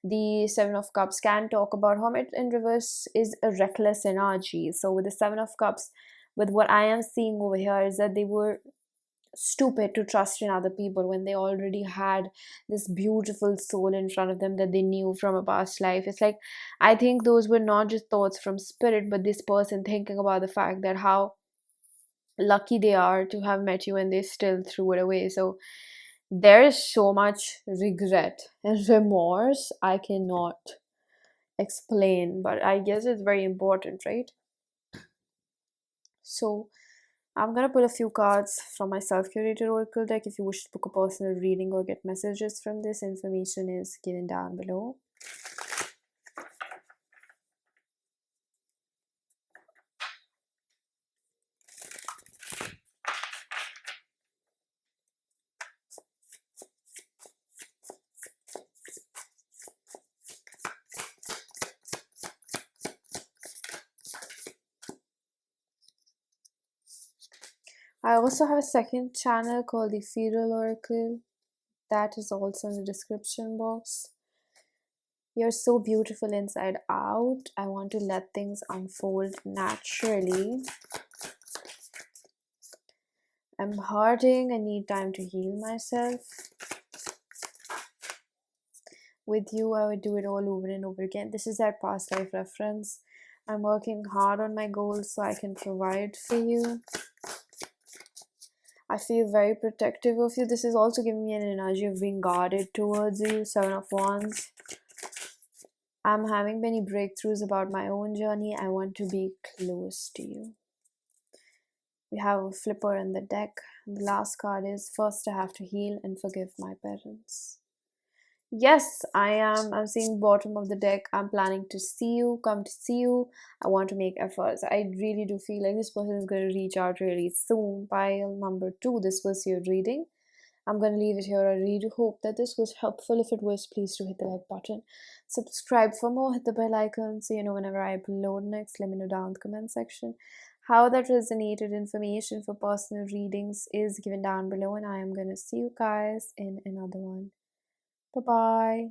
the Seven of Cups can talk about Hermit in reverse is a reckless energy. So with the Seven of Cups, with what I am seeing over here is that they were stupid to trust in other people when they already had this beautiful soul in front of them that they knew from a past life. It's like, I think those were not just thoughts from spirit, but this person thinking about the fact that how lucky they are to have met you and they still threw it away. So there is so much regret and remorse I cannot explain, but I guess it's very important, right? So I'm gonna pull a few cards from my self-curated oracle deck. If you wish to book a personal reading or get messages from this, information is given down below. I also have a second channel called the Feral Oracle. That is also in the description box. You're so beautiful inside out. I want to let things unfold naturally. I'm hurting. I need time to heal myself. With you, I would do it all over and over again. This is that past life reference. I'm working hard on my goals so I can provide for you. I feel very protective of you. This is also giving me an energy of being guarded towards you. Seven of Wands. I'm having many breakthroughs about my own journey. I want to be close to you. We have a flipper in the deck. The last card is, first I have to heal and forgive my parents. Yes, I am. I'm seeing bottom of the deck. I'm planning to see you, come to see you. I want to make efforts. I really do feel like this person is going to reach out really soon. Pile number 2, this was your reading. I'm going to leave it here. I really hope that this was helpful. If it was, please do hit the like button. Subscribe for more. Hit the bell icon so you know whenever I upload next. Let me know down in the comment section how that resonated. Information for personal readings is given down below, and I am going to see you guys in another one. Bye-bye.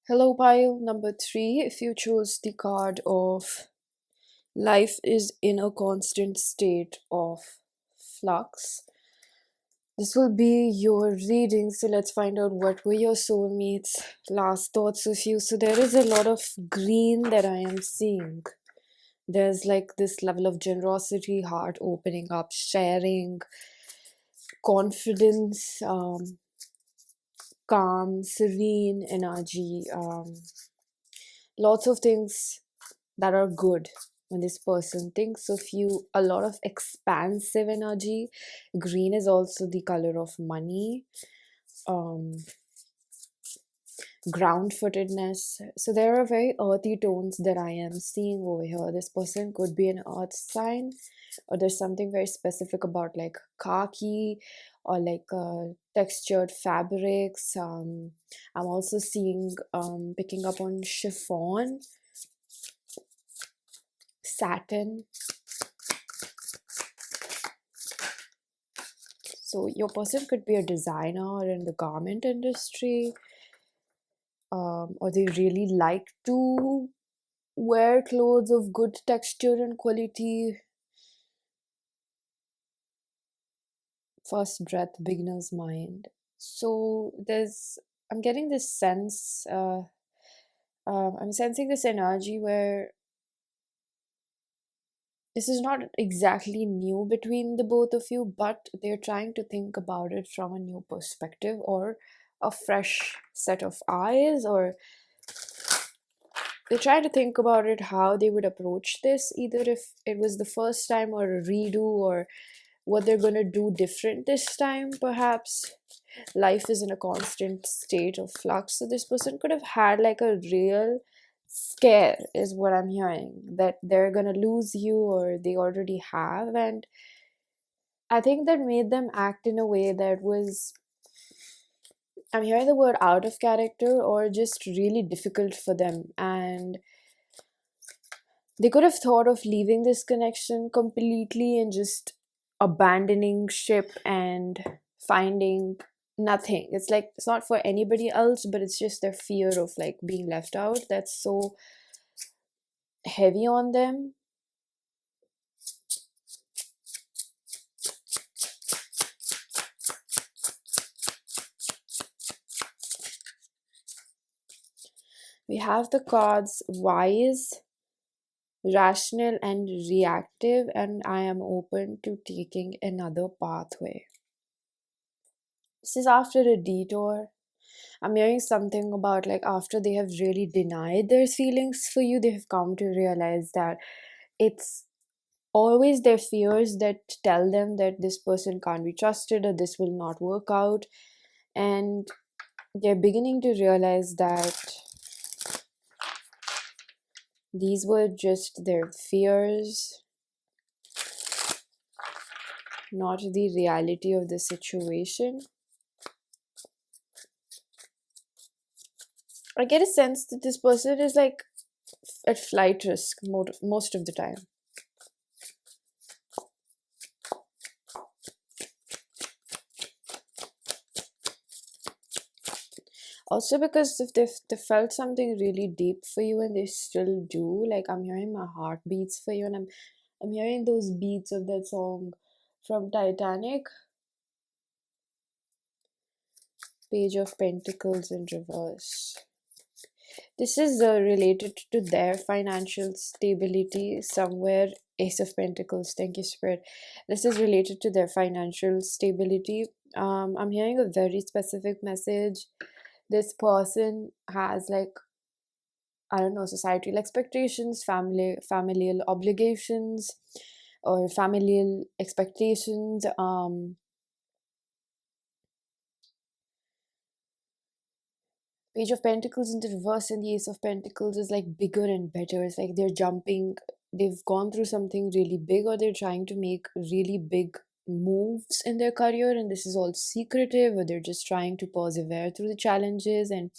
Hello, pile number three. If you chose the card of life is in a constant state of flux, this will be your reading. So let's find out what were your soulmates' last thoughts of you. So there is a lot of green that I am seeing. There's like this level of generosity, heart opening up, sharing, confidence, calm, serene energy, lots of things that are good when this person thinks of you. A lot of expansive energy. Green is also the color of money, um, ground footedness. So there are very earthy tones that I am seeing over here. This person could be an earth sign, or there's something very specific about like khaki or like textured fabrics. I'm also seeing picking up on chiffon, satin. So your person could be a designer in the garment industry, or they really like to wear clothes of good texture and quality. First breath, beginner's mind. So I'm getting this sense, I'm sensing this energy where this is not exactly new between the both of you, but they're trying to think about it from a new perspective or a fresh set of eyes, or they try to think about it how they would approach this, either if it was the first time or a redo, or what they're going to do different this time. Perhaps life is in a constant state of flux, so this person could have had like a real scare, is what I'm hearing, that they're going to lose you or they already have. And I think that made them act in a way that was, I'm hearing the word out of character or just really difficult for them. And they could have thought of leaving this connection completely and just abandoning ship and finding nothing. It's like it's not for anybody else, but it's just their fear of like being left out that's so heavy on them. We have the cards wise, rational, and reactive, and I am open to taking another pathway. This is after a detour. I'm hearing something about like after they have really denied their feelings for you, they have come to realize that it's always their fears that tell them that this person can't be trusted or this will not work out. And they're beginning to realize that these were just their fears, not the reality of the situation. I get a sense that this person is like at flight risk most of the time. Also, because if they felt something really deep for you and they still do, like I'm hearing my heart beats for you, and I'm hearing those beats of that song from Titanic. Page of Pentacles in reverse. This is related to their financial stability somewhere. Ace of Pentacles, thank you, Spirit. This is related to their financial stability. I'm hearing a very specific message. This person has like, I don't know, societal expectations, familial obligations, or familial expectations. Page of Pentacles in the reverse and the Ace of Pentacles is like bigger and better. It's like they're jumping, they've gone through something really big, or they're trying to make really big moves in their career, and this is all secretive, or they're just trying to persevere through the challenges. And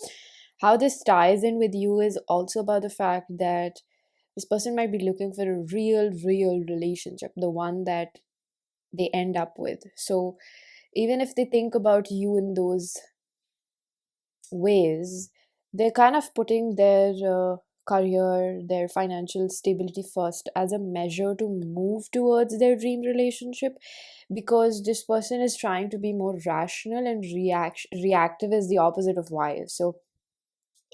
how this ties in with you is also about the fact that this person might be looking for a real relationship, the one that they end up with. So even if they think about you in those ways, They're kind of putting their career, their financial stability first as a measure to move towards their dream relationship, because this person is trying to be more rational, and reactive is the opposite of wise. So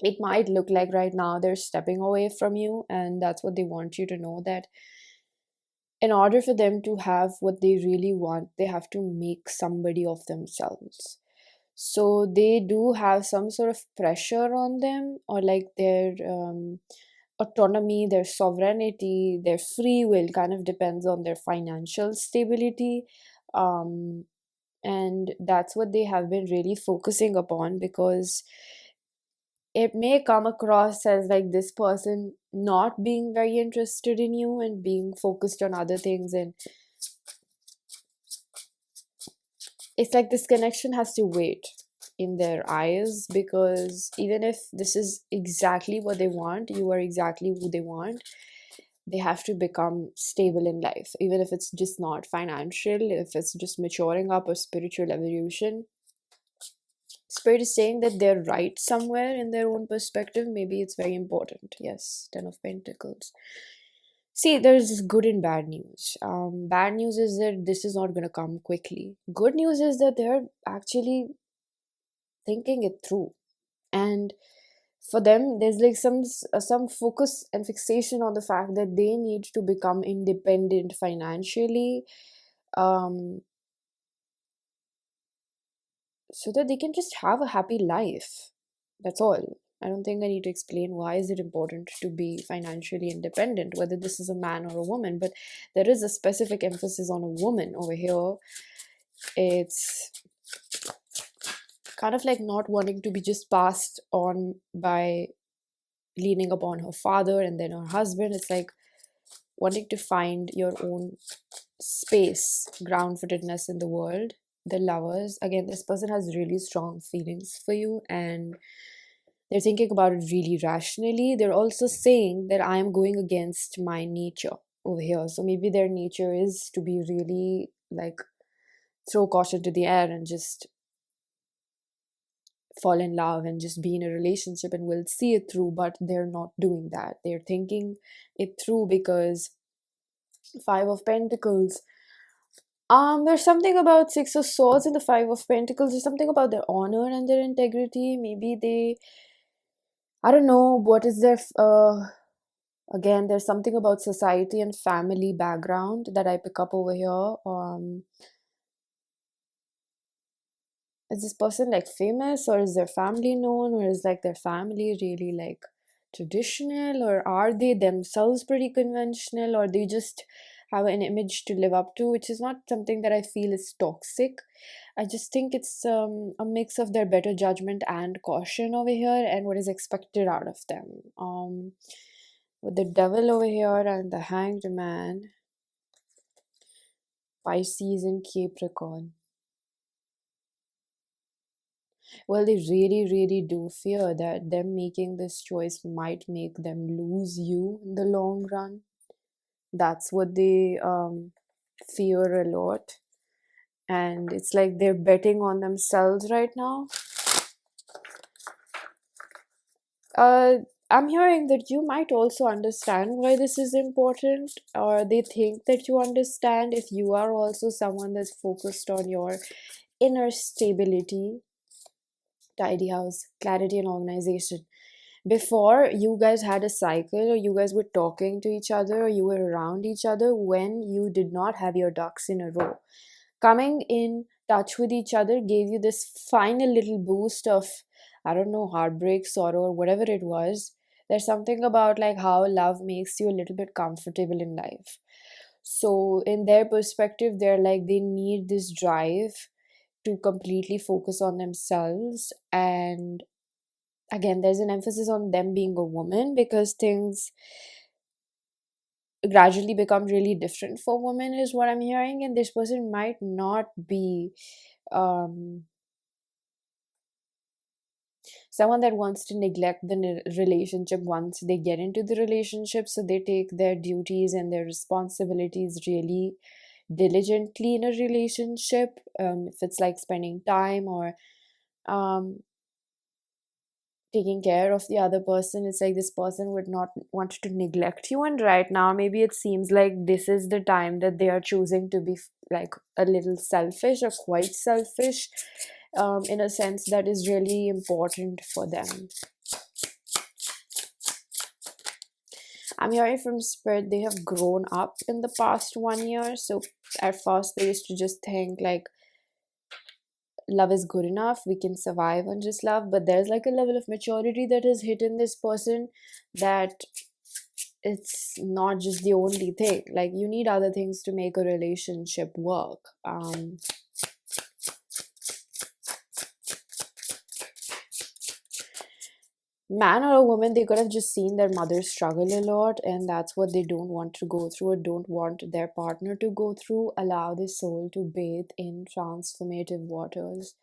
it might look like right now they're stepping away from you, and that's what they want you to know, that in order for them to have what they really want, they have to make somebody of themselves. So they do have some sort of pressure on them, or like their autonomy, their sovereignty, their free will kind of depends on their financial stability. Um, and that's what they have been really focusing upon, because it may come across as like this person not being very interested in you and being focused on other things, and it's like this connection has to wait in their eyes, because even if this is exactly what they want, you are exactly who they want, they have to become stable in life, even if it's just not financial, if it's just maturing up or spiritual evolution. Spirit is saying that they're right somewhere in their own perspective. Maybe it's very important. Yes, Ten of Pentacles. See, there's good and bad news. Bad news is that this is not going to come quickly. Good news is that they're actually thinking it through. And for them, there's like some focus and fixation on the fact that they need to become independent financially, um, so that they can just have a happy life. That's all. I don't think I need to explain why is it important to be financially independent, whether this is a man or a woman, but there is a specific emphasis on a woman over here. It's kind of like not wanting to be just passed on by leaning upon her father and then her husband. It's like wanting to find your own space, ground footedness in the world. The lovers, again, this person has really strong feelings for you, and they're thinking about it really rationally. They're also saying that I am going against my nature over here. So maybe their nature is to be really like throw caution to the air and just fall in love and just be in a relationship and will see it through, but they're not doing that. They're thinking it through because Five of Pentacles. There's something about Six of Swords and the Five of Pentacles. There's something about their honor and their integrity. Maybe they, I don't know, what is their again, there's something about society and family background that I pick up over here. Is this person like famous, or is their family known, or is like their family really like traditional, or are they themselves pretty conventional, or they just have an image to live up to, which is not something that I feel is toxic. I just think it's a mix of their better judgment and caution over here and what is expected out of them. With the devil over here and the hanged man, Pisces and Capricorn. Well, they really, really do fear that them making this choice might make them lose you in the long run. That's what they fear a lot. And it's like they're betting on themselves right now. Uh, I'm hearing that you might also understand why this is important, or they think that you understand if you are also someone that's focused on your inner stability, tidy house, clarity, and organization. Before, you guys had a cycle, or you guys were talking to each other, or you were around each other when you did not have your ducks in a row. Coming in touch with each other gave you this final little boost of, I don't know, heartbreak, sorrow, or whatever it was. There's something about like how love makes you a little bit comfortable in life. So, in their perspective, they're like they need this drive to completely focus on themselves. And again, there's an emphasis on them being a woman, because things gradually become really different for women, is what I'm hearing. And this person might not be um someone that wants to neglect the relationship once they get into the relationship. So they take their duties and their responsibilities really diligently in a relationship. If it's like spending time, or um taking care of the other person. It's like this person would not want to neglect you, and right now maybe it seems like this is the time that they are choosing to be like a little selfish or quite selfish, in a sense that is really important for them. I'm hearing from spirit they have grown up in the past 1 year. So at first they used to just think like love is good enough, we can survive on just love, but there's like a level of maturity that has hit in this person that it's not just the only thing. Like you need other things to make a relationship work. Man or a woman, they could have just seen their mother struggle a lot, and that's what they don't want to go through or don't want their partner to go through. Allow the soul to bathe in transformative waters.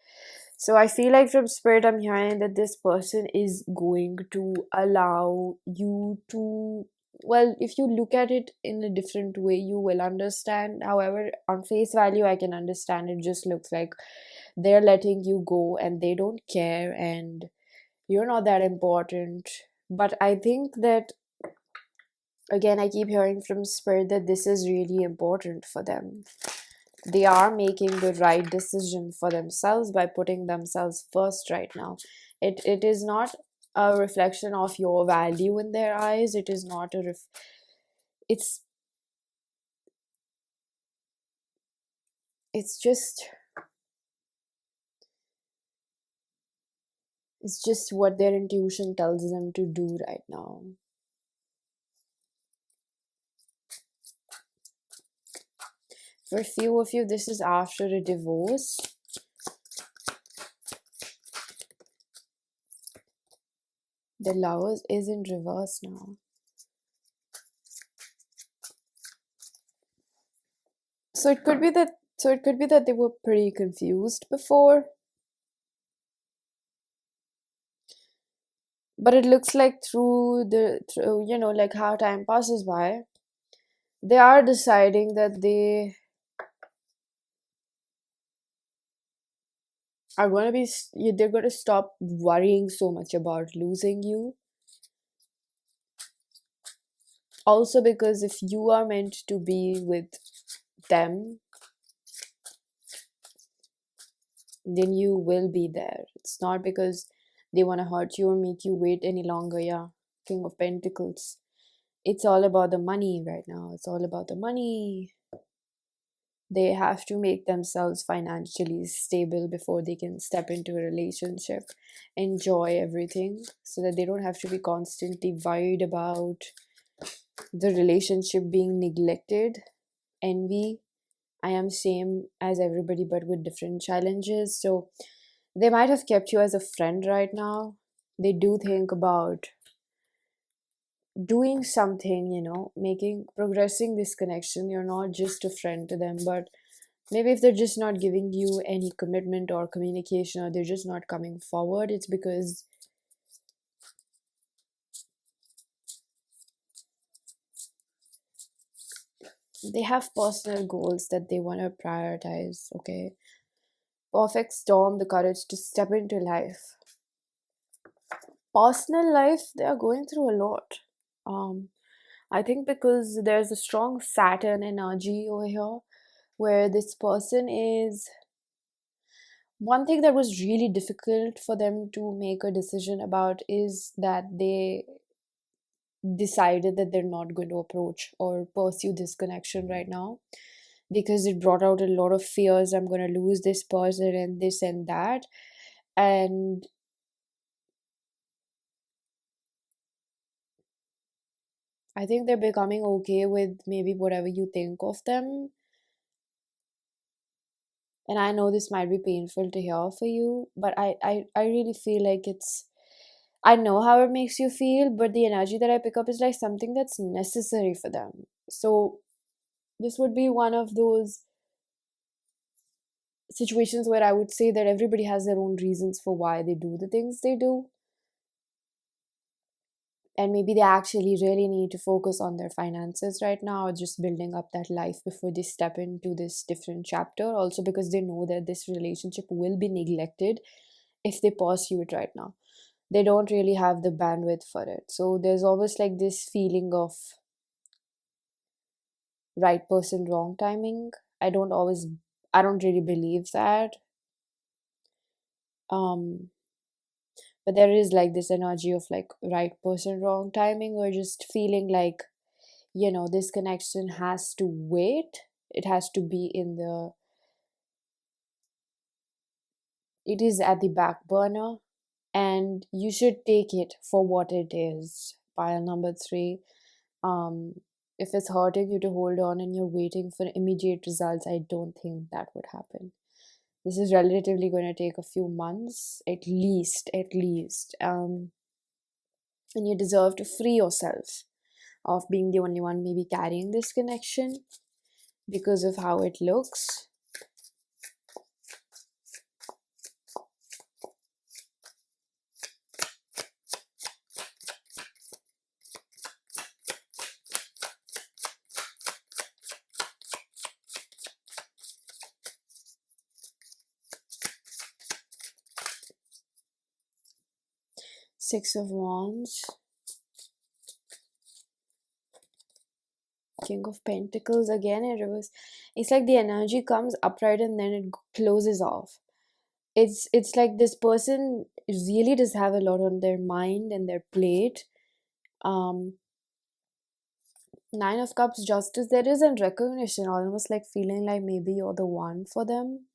So I feel like from spirit, I'm hearing that this person is going to allow you to. Well, if you look at it in a different way, you will understand. However, on face value, I can understand it just looks like they're letting you go and they don't care, and you're not that important. But I think that, again, I keep hearing from spirit that this is really important for them. They are making the right decision for themselves by putting themselves first right now. It is not a reflection of your value in their eyes. It is not a it's it's just it's just what their intuition tells them to do right now. For a few of you, this is after a divorce. The Lovers is in reverse now. So it could be that they were pretty confused before. But it looks like through like how time passes by, they are deciding that they are going to they're going to stop worrying so much about losing you. Also, because if you are meant to be with them, then you will be there. It's not because they want to hurt you or make you wait any longer. Yeah, King of Pentacles. It's all about the money right now. It's all about the money. They have to make themselves financially stable before they can step into a relationship, enjoy everything, so that they don't have to be constantly worried about the relationship being neglected. Envy. I am same as everybody but with different challenges. So they might have kept you as a friend right now. They do think about doing something, making progressing this connection. You're not just a friend to them, but maybe if they're just not giving you any commitment or communication, or they're just not coming forward, it's because they have personal goals that they want to prioritize. Okay, perfect storm, the courage to step into life. Personal life, they are going through a lot. um I think because there's a strong Saturn energy over here, where this person is, one thing that was really difficult for them to make a decision about is that they decided that they're not going to approach or pursue this connection right now, because it brought out a lot of fears. I'm going to lose this person and this and that. And I think they're becoming okay with maybe whatever you think of them. And I know this might be painful to hear for you, but I really feel like I know how it makes you feel, but the energy that I pick up is like something that's necessary for them. So this would be one of those situations where I would say that everybody has their own reasons for why they do the things they do. And maybe they actually really need to focus on their finances right now, or just building up that life before they step into this different chapter. Also, because they know that this relationship will be neglected if they pursue it right now. they don't really have the bandwidth for it. So there's always like this feeling of right person, wrong timing. I don't always, I don't really believe that. Um, but there is like this energy of like right person, wrong timing, or just feeling like, this connection has to wait. It has to be in the, it is at the back burner, and you should take it for what it is. Pile number three. Um, if it's hurting you to hold on and you're waiting for immediate results, I don't think that would happen. This is relatively going to take a few months, at least. And you deserve to free yourself of being the only one maybe carrying this connection because of how it looks. Six of Wands, King of Pentacles again in reverse. It's like the energy comes upright and then it closes off. It's like this person really does have a lot on their mind and their plate. um Nine of Cups, Justice, there is a recognition, almost like feeling like maybe you're the one for them.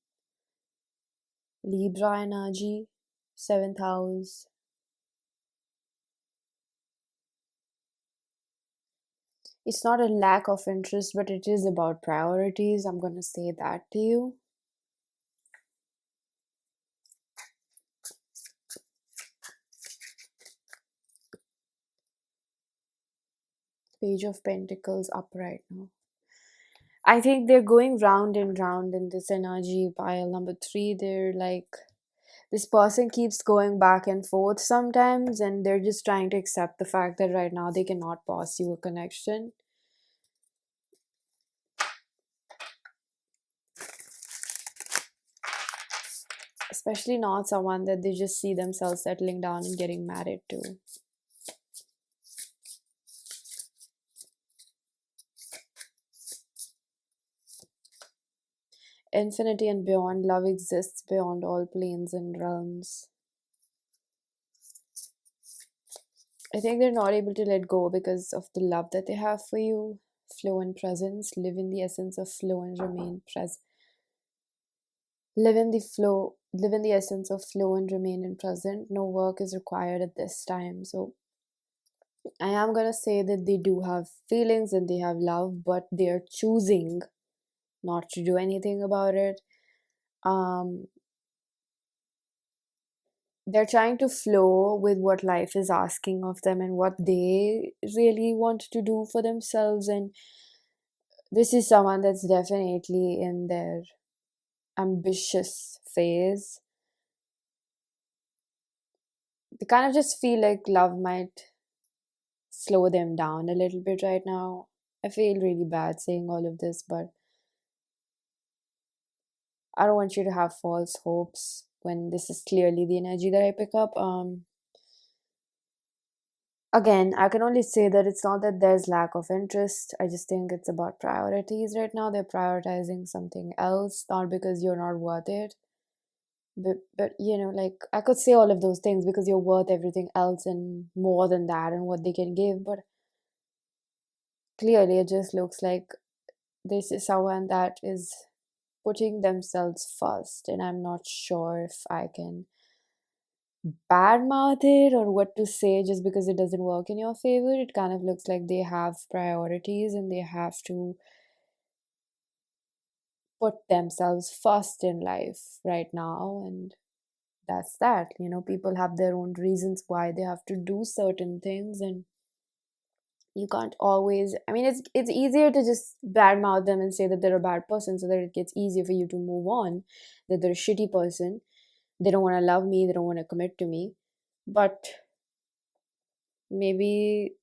Libra energy, seventh house. It's not a lack of interest, but it is about priorities. I'm gonna say that to you. Page of Pentacles up right now. I think they're going round and round in this energy pile number three. They're like, this person keeps going back and forth sometimes, and they're just trying to accept the fact that right now they cannot pass you a connection. Especially not someone that they just see themselves settling down and getting married to. Infinity and beyond, love exists beyond all planes and realms. I think they're not able to let go because of the love that they have for you. Flow and presence, live in the essence of flow and remain present. Live in the essence of flow and remain in present. No work is required at this time. So I am gonna say that they do have feelings and they have love, but they are choosing not to do anything about it. Um, they're trying to flow with what life is asking of them and what they really want to do for themselves. And this is someone that's definitely in their ambitious phase. They kind of just feel like love might slow them down a little bit right now. I feel really bad saying all of this, but I don't want you to have false hopes when this is clearly the energy that I pick up. Again, I can only say that it's not that there's lack of interest. I just think it's about priorities right now. They're prioritizing something else, not because you're not worth it. But like I could say all of those things because you're worth everything else and more than that and what they can give. But clearly, it just looks like this is someone that is putting themselves first, and I'm not sure if I can badmouth it or what to say just because it doesn't work in your favor. It kind of looks like they have priorities and they have to put themselves first in life right now, and that's that. People have their own reasons why they have to do certain things, and you can't always, I mean, it's easier to just badmouth them and say that they're a bad person so that it gets easier for you to move on, that they're a shitty person, they don't want to love me, they don't want to commit to me. But maybe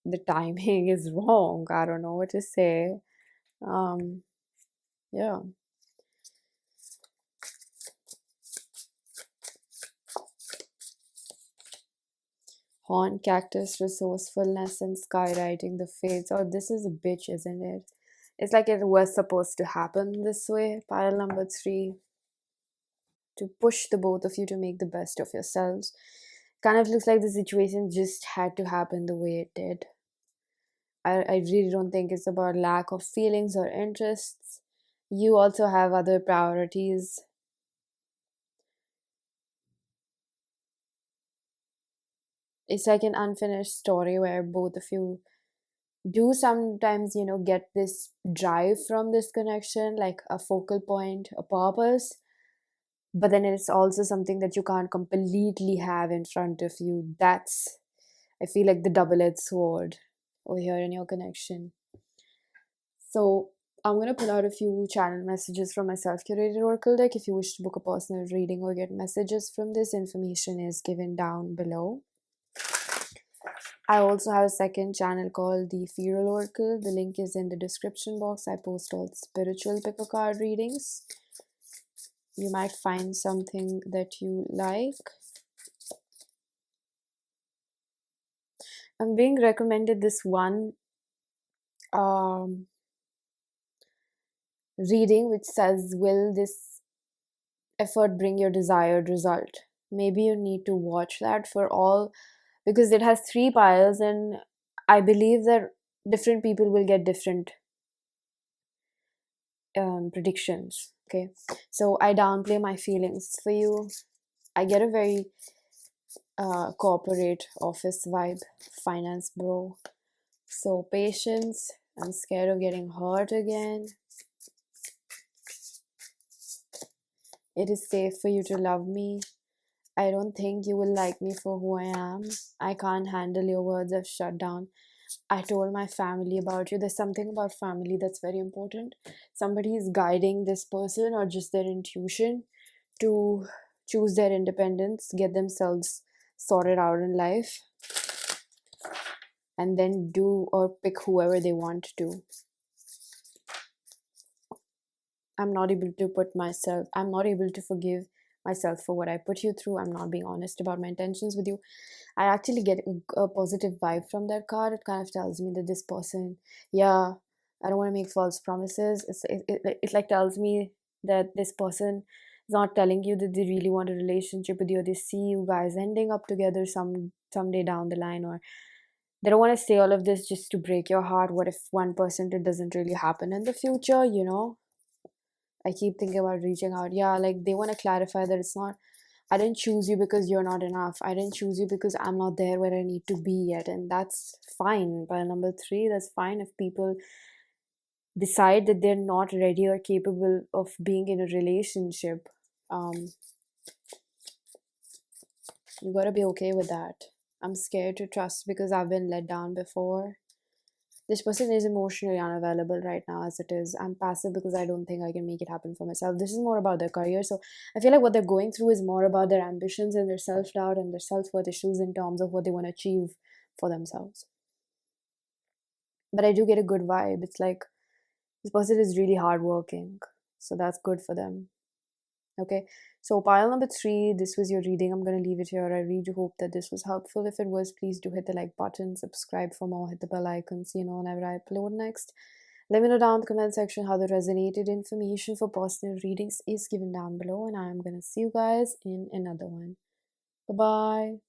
the timing is wrong. I don't know what to say. um yeah. Horn cactus, resourcefulness, and skywriting the fates. Oh, this is a bitch, isn't it? It's like it was supposed to happen this way. Pile number three, to push the both of you to make the best of yourselves. Kind of looks like the situation just had to happen the way it did. I really don't think it's about lack of feelings or interests. You also have other priorities. It's like an unfinished story where both of you do sometimes, get this drive from this connection, like a focal point, a purpose, but then it's also something that you can't completely have in front of you. That's, I feel like, the double-edged sword over here in your connection. So I'm going to pull out a few channel messages from my self-curated oracle deck. If you wish to book a personal reading or get messages from this, information is given down below. I also have a second channel called the Feral Oracle. The link is in the description box. I post all spiritual pick a card readings. You might find something that you like. I'm being recommended this one reading which says, will this effort bring your desired result? Maybe you need to watch that for all, because it has three piles, and I believe that different people will get different predictions. Okay, so I downplay my feelings for you. I get a very corporate office vibe, finance bro. So patience. I'm scared of getting hurt again. It is safe for you to love me. I don't think you will like me for who I am. I can't handle your words of shut down. I told my family about you. There's something about family that's very important. Somebody is guiding this person, or just their intuition, to choose their independence, get themselves sorted out in life, and then do or pick whoever they want to. I'm not able to forgive myself for what I put you through. I'm not being honest about my intentions with you. I actually get a positive vibe from that card. It kind of tells me that this person, yeah, I don't want to make false promises. It like tells me that this person is not telling you that they really want a relationship with you, or they see you guys ending up together someday down the line, or they don't want to say all of this just to break your heart. What if 1% it doesn't really happen in the future, I keep thinking about reaching out. Yeah, like they want to clarify that it's not, I didn't choose you because you're not enough. I didn't choose you because I'm not there where I need to be yet. And that's fine. By number three, that's fine if people decide that they're not ready or capable of being in a relationship. You gotta be okay with that. I'm scared to trust because I've been let down before. This person is emotionally unavailable right now as it is. I'm passive because I don't think I can make it happen for myself. This is more about their career. So I feel like what they're going through is more about their ambitions and their self-doubt and their self-worth issues in terms of what they want to achieve for themselves. But I do get a good vibe. It's like this person is really hardworking. So that's good for them. Okay, so pile number three, this was your reading. I'm going to leave it here. I really do hope that this was helpful. If it was, please do hit the like button, subscribe for more, hit the bell icon so you know whenever I upload next. Let me know down in the comment section how the resonated. Information for personal readings is given down below, and I am going to see you guys in another one. Bye bye.